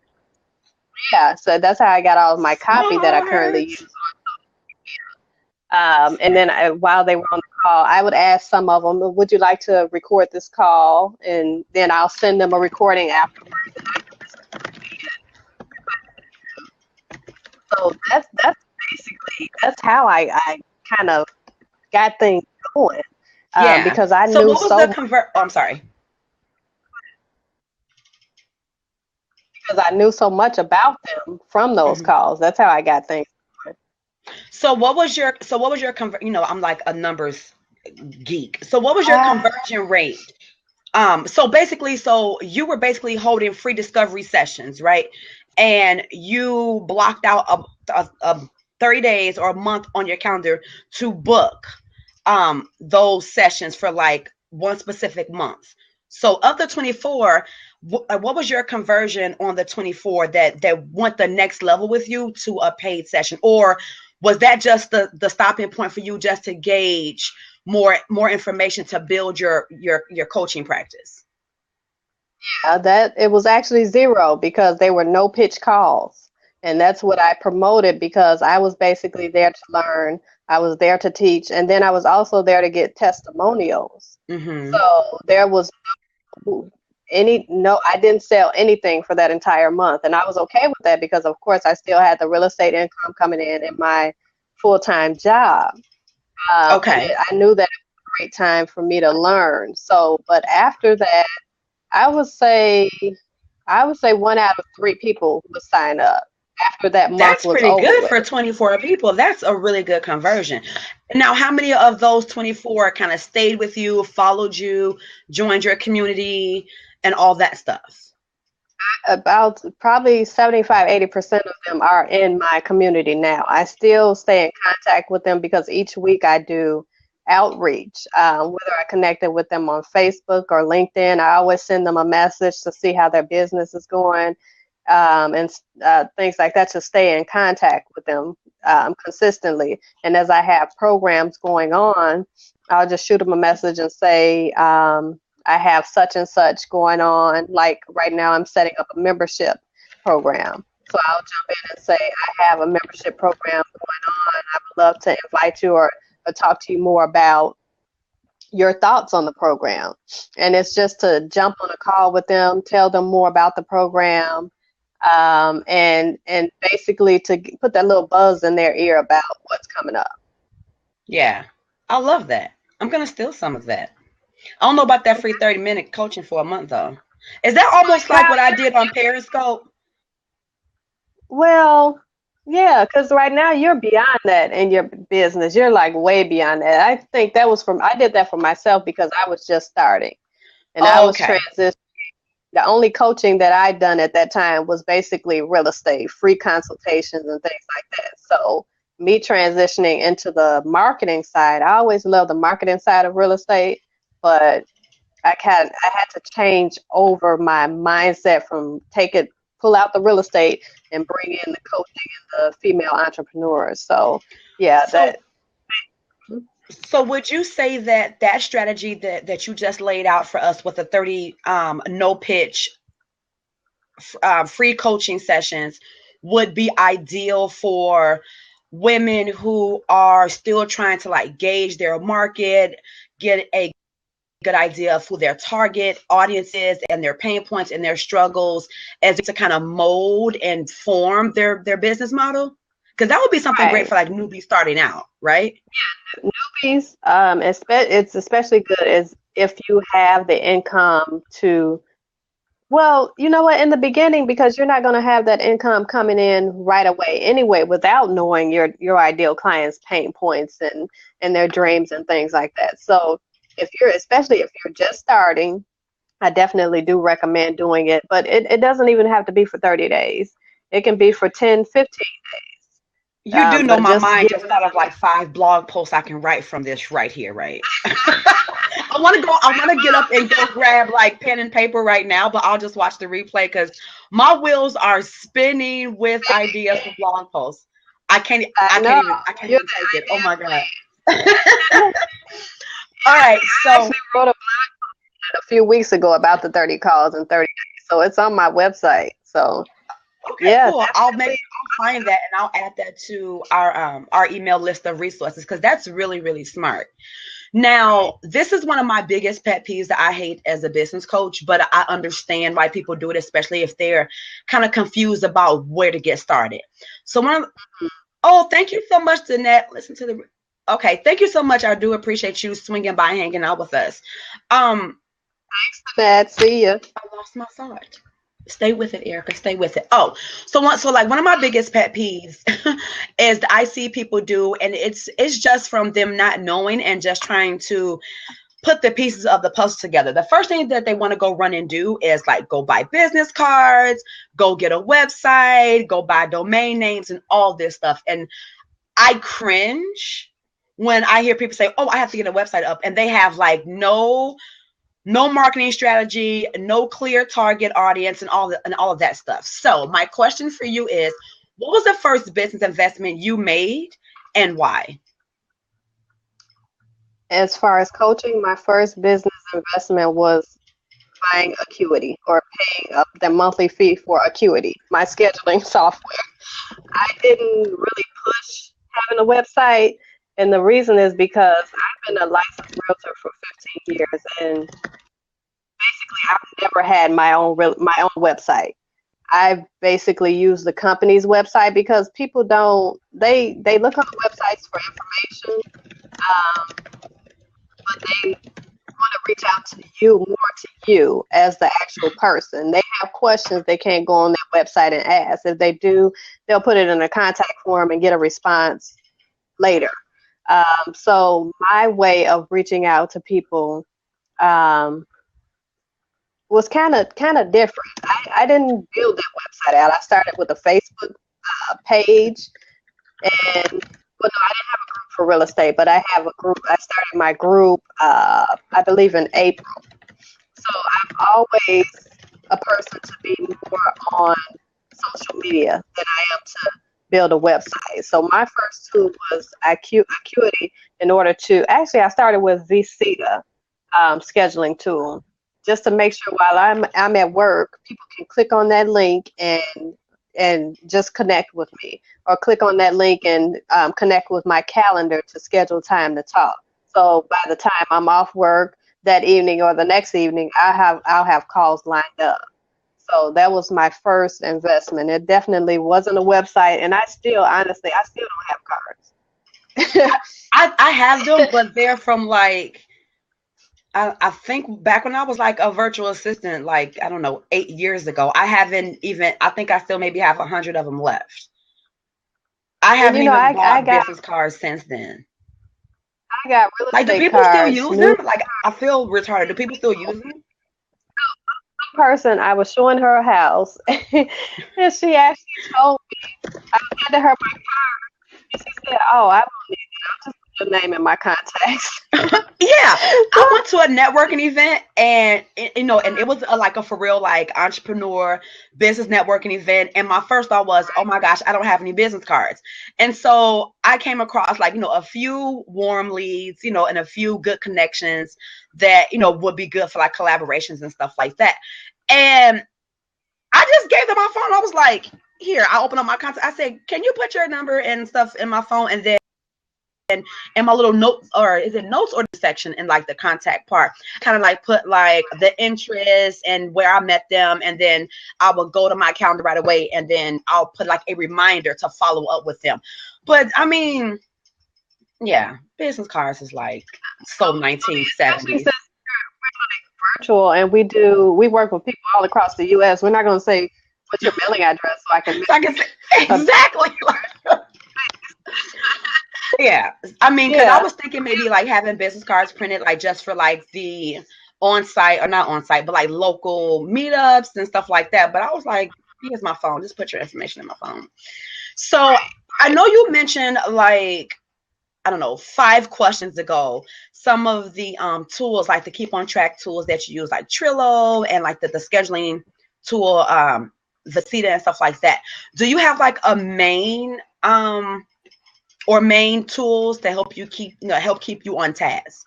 yeah, so that's how I got all of my copy that I currently Smart. use. And then while they were on the call, I would ask some of them, would you like to record this call? And then I'll send them a recording afterwards. And I can listen to it. So that's basically, that's how I kind of got things going, Yeah. because I So knew what was the so convert? Oh, I'm sorry. because I knew so much about them from those Mhm. calls. That's how I got things going. So what was your convert? I'm like a numbers geek. So what was your Uh, conversion rate? So you were basically holding free discovery sessions, right? And you blocked out a 30 days or a month on your calendar to book those sessions for like one specific month. So of the 24, what was your conversion on the 24 that went the next level with you to a paid session? Or was that just the stopping point for you just to gauge more information to build your coaching practice? that it was actually zero because they were no pitch calls. And that's what I promoted because I was basically there to learn, I was there to teach, and then I was also there to get testimonials. Mm-hmm. So there was no, I didn't sell anything for that entire month. And I was okay with that because, of course, I still had the real estate income coming in my full-time job. Okay. I knew that it was a great time for me to learn. So, but after that, I would say I would say 1 out of 3 people would sign up after that month That's was pretty over good with. for 24 people. That's a really good conversion. Now, how many of those 24 kind of stayed with you, followed you, joined your community, and all that stuff? About probably 75-80% of them are in my community now. I still stay in contact with them because each week I do outreach, whether I connected with them on Facebook or LinkedIn. I always send them a message to see how their business is going, and things like that, to stay in contact with them consistently. And as I have programs going on, I'll just shoot them a message and say, I have such and such going on. Like right now, I'm setting up a membership program. So I'll jump in and say, I have a membership program going on. I would love to invite you or talk to you more about your thoughts on the program. And it's just to jump on a call with them, tell them more about the program, and basically to put that little buzz in their ear about what's coming up. Yeah, I love that. I'm gonna steal some of that. I don't know about that free 30-minute coaching for a month though. Is that almost like what I did on Periscope? Well, yeah, because right now you're beyond that in your business. You're like way beyond that. I think I did that for myself because I was just starting and I Oh, was okay. transitioning. The only coaching that I'd done at that time was basically real estate, free consultations and things like that. So me transitioning into the marketing side, I always loved the marketing side of real estate, but I had to change over my mindset from pull out the real estate and bring in the coaching and the female entrepreneurs. So yeah, So so would you say that that strategy that you just laid out for us with the 30 no pitch free coaching sessions would be ideal for women who are still trying to like gauge their market, get a good idea of who their target audience is and their pain points and their struggles as to kind of mold and form their business model? Because that would be something great right. for like newbies starting out, right? Newbies, it's especially good is if you have the income to. Well, you know what, in the beginning, because you're not going to have that income coming in right away anyway, without knowing your ideal client's pain points and their dreams and things like that. So especially if you're just starting, I definitely do recommend doing it, but it doesn't even have to be for 30 days. It can be for 10, 15 days. You do know But my just mind give just thought of like 5 blog posts I can write from this right here, right? I want to get up and go grab like pen and paper right now, but I'll just watch the replay because my wheels are spinning with ideas for blog posts. I can't I I can't know even I can't you're even take it. Oh my God. All right, I so actually wrote a few weeks ago about the 30 calls in 30 days. So it's on my website. So okay, yeah, cool. I'll find that and I'll add that to our email list of resources because that's really, really smart. Now, this is one of my biggest pet peeves that I hate as a business coach, but I understand why people do it, especially if they're kind of confused about where to get started. So oh, thank you so much, Danette. Listen to the, okay, thank you so much. I do appreciate you swinging by, hanging out with us. Dad, see ya. I lost my thought. Stay with it, Erica. Stay with it. Oh, so like one of my biggest pet peeves is that I see people do, and it's just from them not knowing and just trying to put the pieces of the puzzle together. The first thing that they want to go run and do is like go buy business cards, go get a website, go buy domain names, and all this stuff. And I cringe when I hear people say, "Oh, I have to get a website up," and they have like no marketing strategy, no clear target audience, and all of that stuff. So my question for you is, what was the first business investment you made and why? As far as coaching, my first business investment was buying Acuity, or paying up the monthly fee for Acuity, my scheduling software. I didn't really push having a website, and the reason is because I've been a licensed realtor for 15 years, and basically I've never had my own website. I basically use the company's website because people don't they look on the websites for information, but they want to reach out to you, more to you as the actual person. They have questions they can't go on their website and ask. If they do, they'll put it in a contact form and get a response later. So my way of reaching out to people, um, was kind of different. I didn't build that website out. I started with a Facebook page, and well, no, I didn't have a group for real estate, but I have a group. I started my group, I believe, in April. So I'm always a person to be more on social media than I am to build a website. So my first tool was Acuity in order to, actually, I started with VCTA scheduling tool, just to make sure while I'm at work, people can click on that link and just connect with me, or click on that link and connect with my calendar to schedule time to talk. So by the time I'm off work that evening or the next evening, I'll have calls lined up. So that was my first investment. It definitely wasn't a website, and I still, honestly, I still don't have cards. I have them, but they're from like I think back when I was like a virtual assistant, like I don't know, 8 years ago. I haven't even. I think I still maybe have 100 of them left. I And haven't even bought business cards since then. I got real Like, do estate people still cards, use new them? Like, I feel retarded. Do people still use them? person. I was showing her a house, and she actually told me, I handed her my card, and she said, "Oh, I don't need it. I'll just put your name in my contacts." Yeah, I went to a networking event, and and it was like a for real like entrepreneur business networking event. And my first thought was, oh my gosh, I don't have any business cards. And so I came across like a few warm leads, and a few good connections that would be good for like collaborations and stuff like that. And I just gave them my phone. I was like, here, I opened up my contact. I said, can you put your number and stuff in my phone, and then in my little notes, or is it notes or the section in like the contact part, kind of like put like the interest and where I met them, and then I will go to my calendar right away, and then I'll put like a reminder to follow up with them. But I mean, yeah, business cards is like so Especially 1970s. since we're virtual and we work with people all across the U.S. We're not going to say what's your mailing address so I can So I can say exactly. Yeah, I mean, because I yeah. was thinking maybe like having business cards printed like just for like the on-site, or not on-site, but like local meetups and stuff like that. But I was like, here's my phone. Just put your information in my phone. So I know you mentioned like, I don't know, 5 questions ago, some of the tools, like the keep on track tools that you use, like Trello and like the scheduling tool, Vacita and stuff like that. Do you have like a main or main tools to help you keep you on task?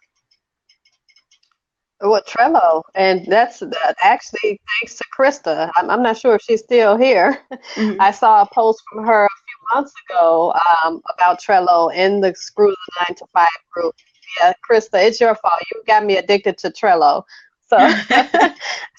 Well, Trello, and that's actually thanks to Krista. I'm not sure if she's still here. Mm-hmm. I saw a post from her a few months ago about Trello in the Screw the 9 to 5 group. Yeah, Krista, it's your fault. You got me addicted to Trello. So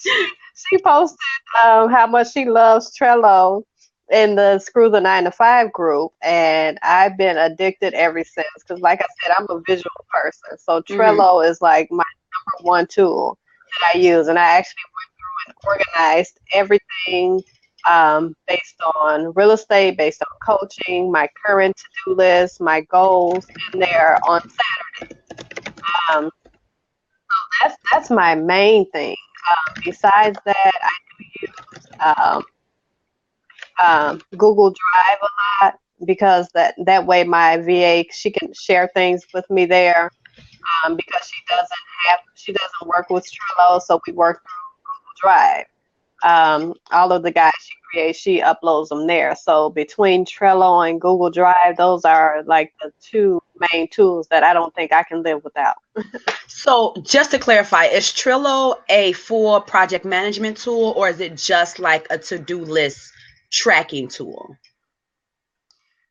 she posted how much she loves Trello in the Screw the 9 to 5 group, and I've been addicted ever since. Because, like I said, I'm a visual person, so Mm-hmm. Trello is like my number 1 tool that I use, and I actually went through and organized everything based on real estate, based on coaching, my current to-do list, my goals in there on Saturday. Um, so that's my main thing. Besides that, I do use Google Drive a lot, because that way my VA, she can share things with me there, because she doesn't work with Trello, so we work through Google Drive. All of the guys she creates, she uploads them there. So between Trello and Google Drive, those are like the 2 main tools that I don't think I can live without. So just to clarify, is Trello a full project management tool, or is it just like a to-do list tracking tool?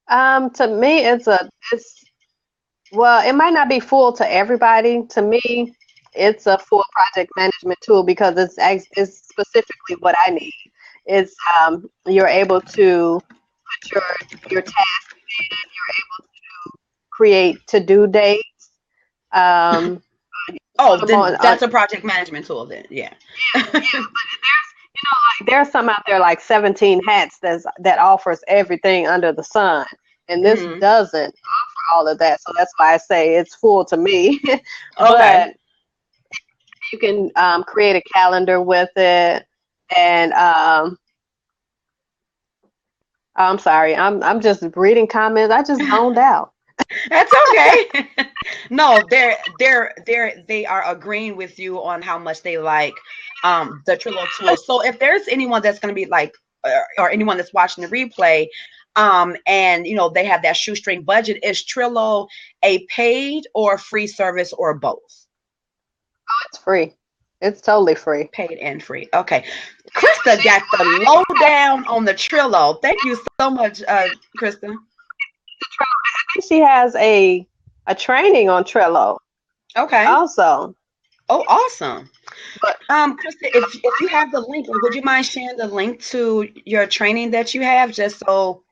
To me, well, it might not be full to everybody. To me, it's a full project management tool because it's specifically what I need. It's you're able to put your task in. You're able to create to-do dates. Um, Oh, put them then on. that's a project management tool then. Yeah. Yeah, but there's some out there like 17 Hats that offers everything under the sun, and this Mm-hmm. doesn't offer all of that. So that's why I say it's full to me. Okay. But You can create a calendar with it, and I'm sorry, I'm just reading comments. I just zoned out. That's okay. No, they are agreeing with you on how much they like the Trello tool. So if there's anyone that's going to be like or anyone that's watching the replay and they have that shoestring budget, is Trello a paid or free service or both? It's free. It's totally free. Paid and free. Okay. Krista got the lowdown on the Trello. Thank you so much, Krista. I think she has a training on Trello Okay. also. Oh, awesome. But Krista, if you have the link, would you mind sharing the link to your training that you have, just so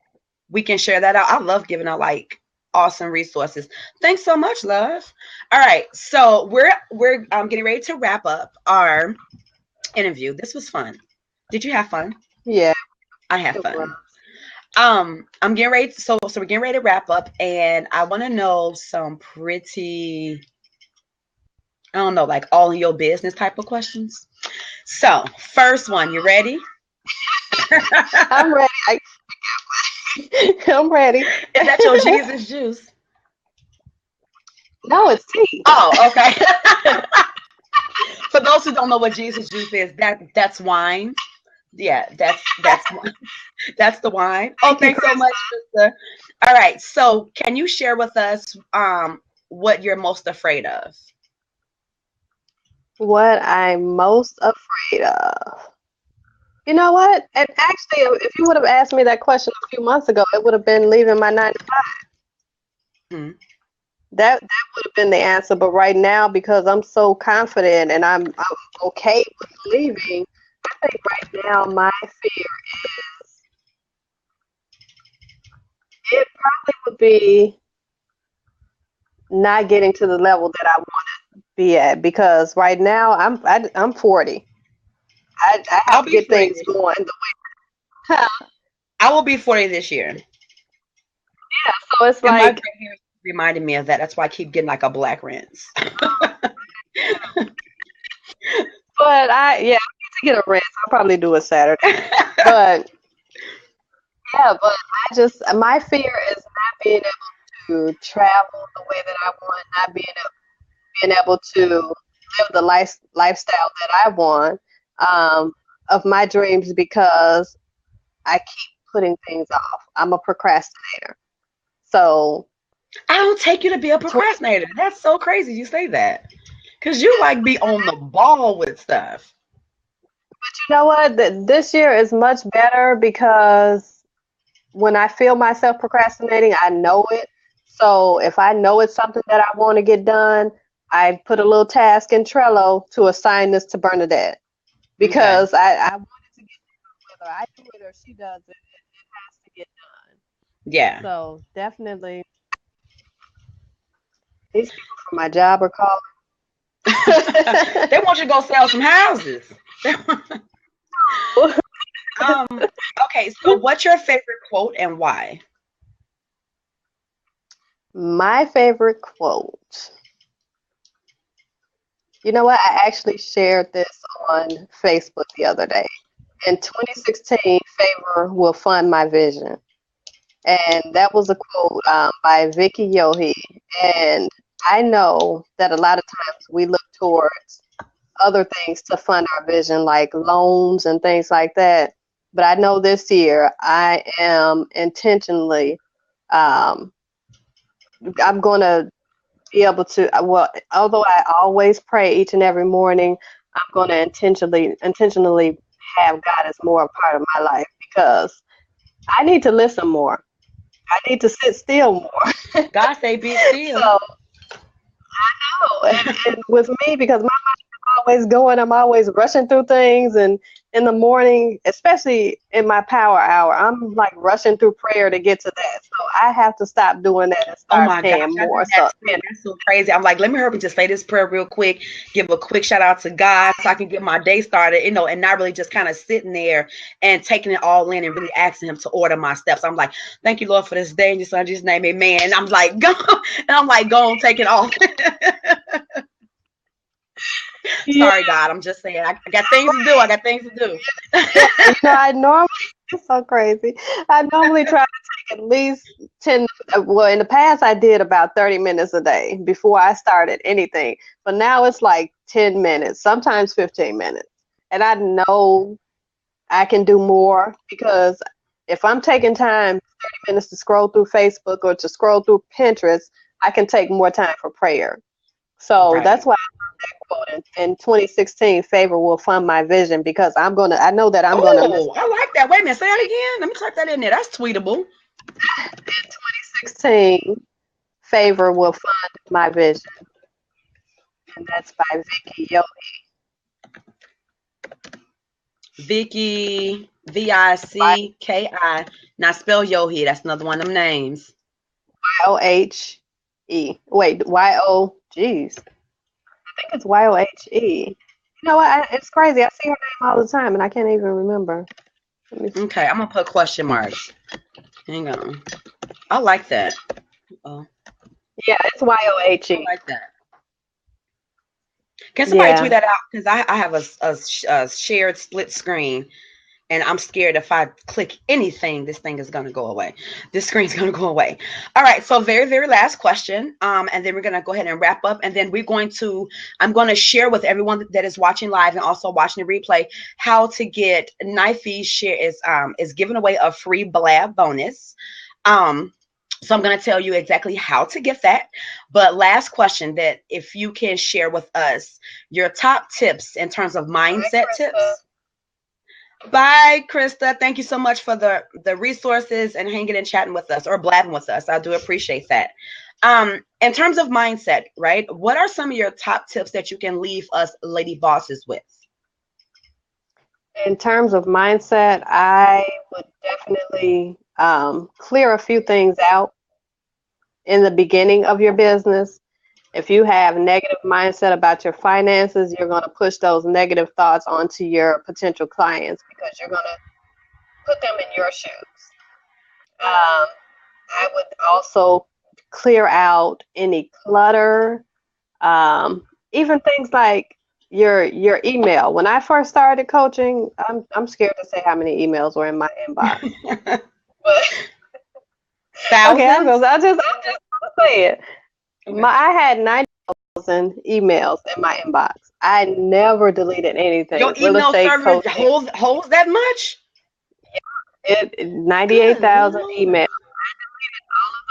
we can share that out? I love giving out like awesome resources. Thanks so much, love. All right, so we're getting ready to wrap up our interview. This was fun. Did you have fun? yeah, I had it was. fun. I'm getting ready. So we're getting ready to wrap up, and I want to know some pretty, I don't know, like all in your business type of questions. So first one, you ready? I'm ready. I'm ready. Is that your Jesus juice? No, it's tea. Oh, okay. For those who don't know what Jesus juice is, that's wine. Yeah, that's the wine. Oh, thanks so much, Krista. All right, so can you share with us what you're most afraid of? What I'm most afraid of. You know what? And actually, if you would have asked me that question a few months ago, it would have been leaving my 9 to 5. Hmm. That would have been the answer. But right now, because I'm so confident and I'm okay with leaving, I think right now my fear is it probably would be not getting to the level that I want to be at, because right now I'm 40. I I'll have to be get 40 things this going. I will be 40 this year. So it's And my like, gray hair reminded me of that. That's why I keep getting like a black rinse. but I need to get a rest. I'll probably do it Saturday. But yeah, but my fear is not being able to travel the way that I want, not being able to live the lifestyle that I want, of my dreams, because I keep putting things off. I'm a procrastinator. So I don't take you to be a procrastinator. That's so crazy you say that. Because you like be on the ball with stuff. you know what? This year is much better because when I feel myself procrastinating, I know it. So if I know it's something that I want to get done, I put a little task in Trello to assign this to Bernadette, because I wanted to get done. Whether I do it or she does it, it has to get done. Yeah. So definitely, these people from my job are calling. They want you to go sell some houses. um, okay, so what's your favorite quote and why? My favorite quote. You know what? I actually shared this on Facebook the other day. In 2016, favor will fund my vision. And that was a quote by Vicky Yohe. And I know that a lot of times we look towards other things to fund our vision, like loans and things like that. But I know this year I am intentionally, um, I'm going to be able to, well, although I always pray each and every morning, I'm going to intentionally have God as more a part of my life, because I need to listen more. I need to sit still more. God say be still. So I know, and with me, because my mind is always going, I'm always rushing through things, and in the morning, especially in my power hour, I'm like rushing through prayer to get to that. So I have to stop doing that and Oh start my gosh, paying I do more. that So too. That's so crazy. I'm like, let me hurry up and just say this prayer real quick, give a quick shout out to God so I can get my day started, and not really just kind of sitting there and taking it all in and really asking him to order my steps. I'm like, thank you, Lord, for this day. In your son, Jesus' name, amen. And I'm like, go, and I'm like, go and take it off. Yeah, Sorry, God. I'm just saying. I got things to do. I got things to do. yeah. I normally, it's so crazy. I normally try to take at least 10, well, in the past, I did about 30 minutes a day before I started anything. But now it's like 10 minutes, sometimes 15 minutes. And I know I can do more because if I'm taking time, 30 minutes to scroll through Facebook or to scroll through Pinterest, I can take more time for prayer. So Right. that's why I quote in 2016, favor will fund my vision because I know that I'm gonna miss Oh, I like that. Wait a minute. Say that again. Let me type that in there. That's tweetable. 2016, favor will fund my vision. And that's by Vicky Yo. Vicky, Vicki. Now spell Yohi. That's another one of them names. Yohe. Wait, Y-O, geez. I think it's Yohe. You know what? It's crazy. I see her name all the time and I can't even remember. Let me see. Okay, I'm gonna put question marks. Hang on. I like that. Oh, Yeah, it's I Yohe. like that. Can somebody tweet Yeah. that out? Because I have a shared split screen, and I'm scared if I click anything, this thing is going to go away. This screen's going to go away. All right. So very, very last question. And then we're going to go ahead and wrap up. And then I'm going to share with everyone that is watching live and also watching the replay how to get Knifey's share is giving away a free Blab bonus. So I'm going to tell you exactly how to get that. But last question, that if you can share with us your top tips in terms of mindset tips. Bye, Krista. Thank you so much for the resources and hanging and chatting with us or blabbing with us. I do appreciate that. In terms of mindset, right? What are some of your top tips that you can leave us lady bosses with? In terms of mindset, I would definitely clear a few things out in the beginning of your business. If you have negative mindset about your finances, you're going to push those negative thoughts onto your potential clients because you're going to put them in your shoes. I would also clear out any clutter, even things like your email. When I first started coaching, I'm scared to say how many emails were in my inbox. But okay, Thousands? I'm just gonna say it. Okay. I had 90,000 emails in my inbox. I never deleted anything. Your Real email estate server coaching, holds that much? it Good 98,000 Lord. emails.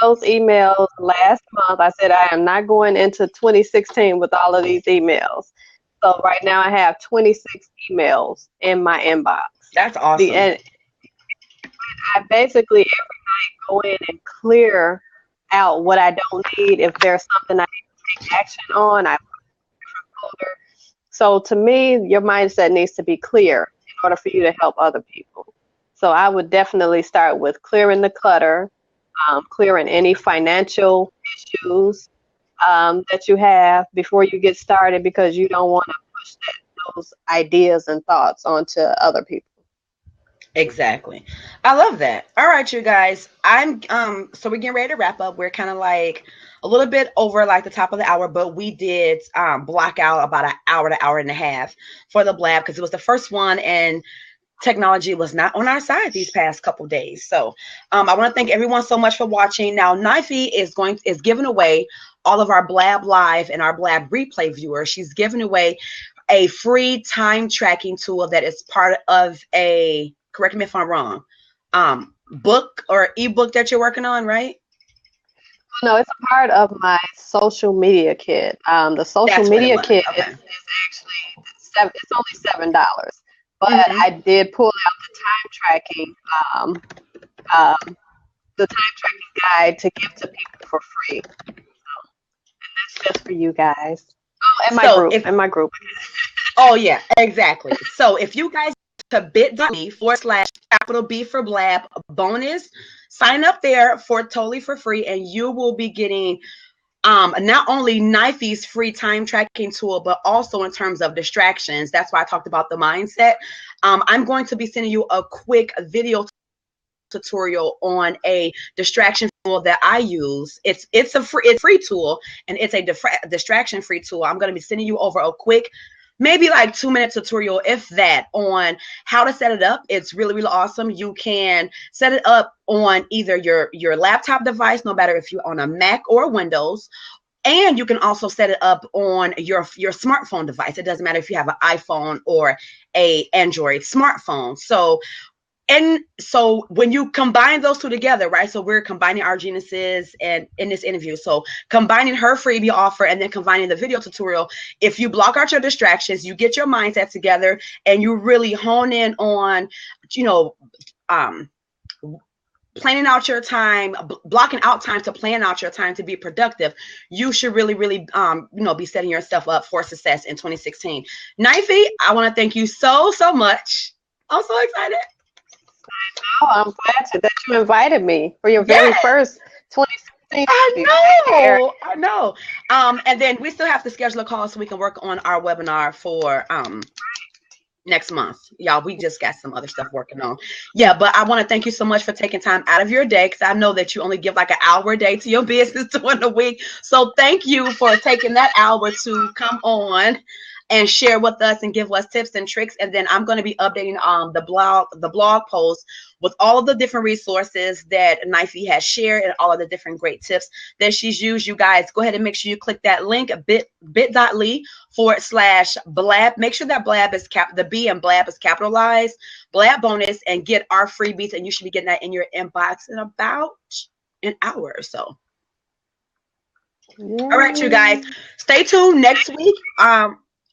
Those emails last month. I said I am not going into 2016 with all of these emails. So right now I have 26 emails in my inbox. That's The awesome. and I basically every night go in and clear out what I don't need. If there's something I need to take action on, I put it in a different folder. So to me, your mindset needs to be clear in order for you to help other people. So I would definitely start with clearing the clutter, clearing any financial issues that you have before you get started because you don't want to push those ideas and thoughts onto other people. Exactly. I love that. All right, you guys. I'm so we're getting ready to wrap up. We're kind of like a little bit over like the top of the hour, but we did block out about an hour to hour and a half for the blab because it was the first one and technology was not on our side these past couple days. So I want to thank everyone so much for watching. Now Knifey is giving away all of our Blab Live and our Blab replay viewers. She's giving away a free time tracking tool that is part of a, correct me if I'm wrong, book or ebook that you're working on, right? No, it's a part of my social media kit. The social That's what it media was. kit is Okay. actually it's only $7, but Mm-hmm. I did pull out um, um, the time tracking guide to give to people for free. So, and that's just for you guys. Oh, So if in my group. Oh yeah, exactly. So if you guys to bit.ly/capital B for Blab bonus, sign up there for totally for free, and you will be getting not only Knifey's free time tracking tool, but also in terms of distractions. That's why I talked about the mindset. I'm going to be sending you a quick video tutorial on a distraction tool that I use. It's free tool, and it's a distraction free tool. I'm going to be sending you over a quick maybe like 2-minute tutorial, if that, on how to set it up. It's really, really awesome. You can set it up on either your laptop device, no matter if you're on a Mac or Windows, and you can also set it up on your smartphone device. It doesn't matter if you have an iPhone or a Android smartphone. So when you combine those two together, right? So we're combining our geniuses and in this interview. So combining her freebie offer and then combining the video tutorial. If you block out your distractions, you get your mindset together, and you really hone in on, planning out your time, blocking out time to plan out your time to be productive, you should really, really, be setting yourself up for success in 2016. Knifey, I want to thank you so much. I'm so excited. Oh, I'm glad that you invited me for your very first 2016. I know. And then we still have to schedule a call so we can work on our webinar for next month. Y'all, we just got some other stuff working on. Yeah, but I want to thank you so much for taking time out of your day, because I know that you only give like an hour a day to your business during the week. So thank you for taking that hour to come on and share with us and give us tips and tricks. And then I'm going to be updating the blog post with all of the different resources that Knifey has shared and all of the different great tips that she's used. You guys, go ahead and make sure you click that link, bit.ly/blab. Make sure that blab is the B in blab is capitalized, blab bonus, and get our freebies. And you should be getting that in your inbox in about an hour or so. Yay. All right, you guys, stay tuned next week.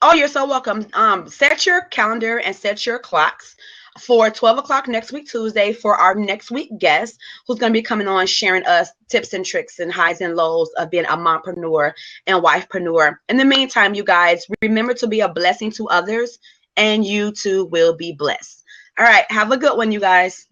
Oh, you're so welcome. Set your calendar and set your clocks for 12 o'clock next week, Tuesday, for our next week guest, who's going to be coming on sharing us tips and tricks and highs and lows of being a mompreneur and wifepreneur. In the meantime, you guys, remember to be a blessing to others, and you too will be blessed. All right. Have a good one, you guys.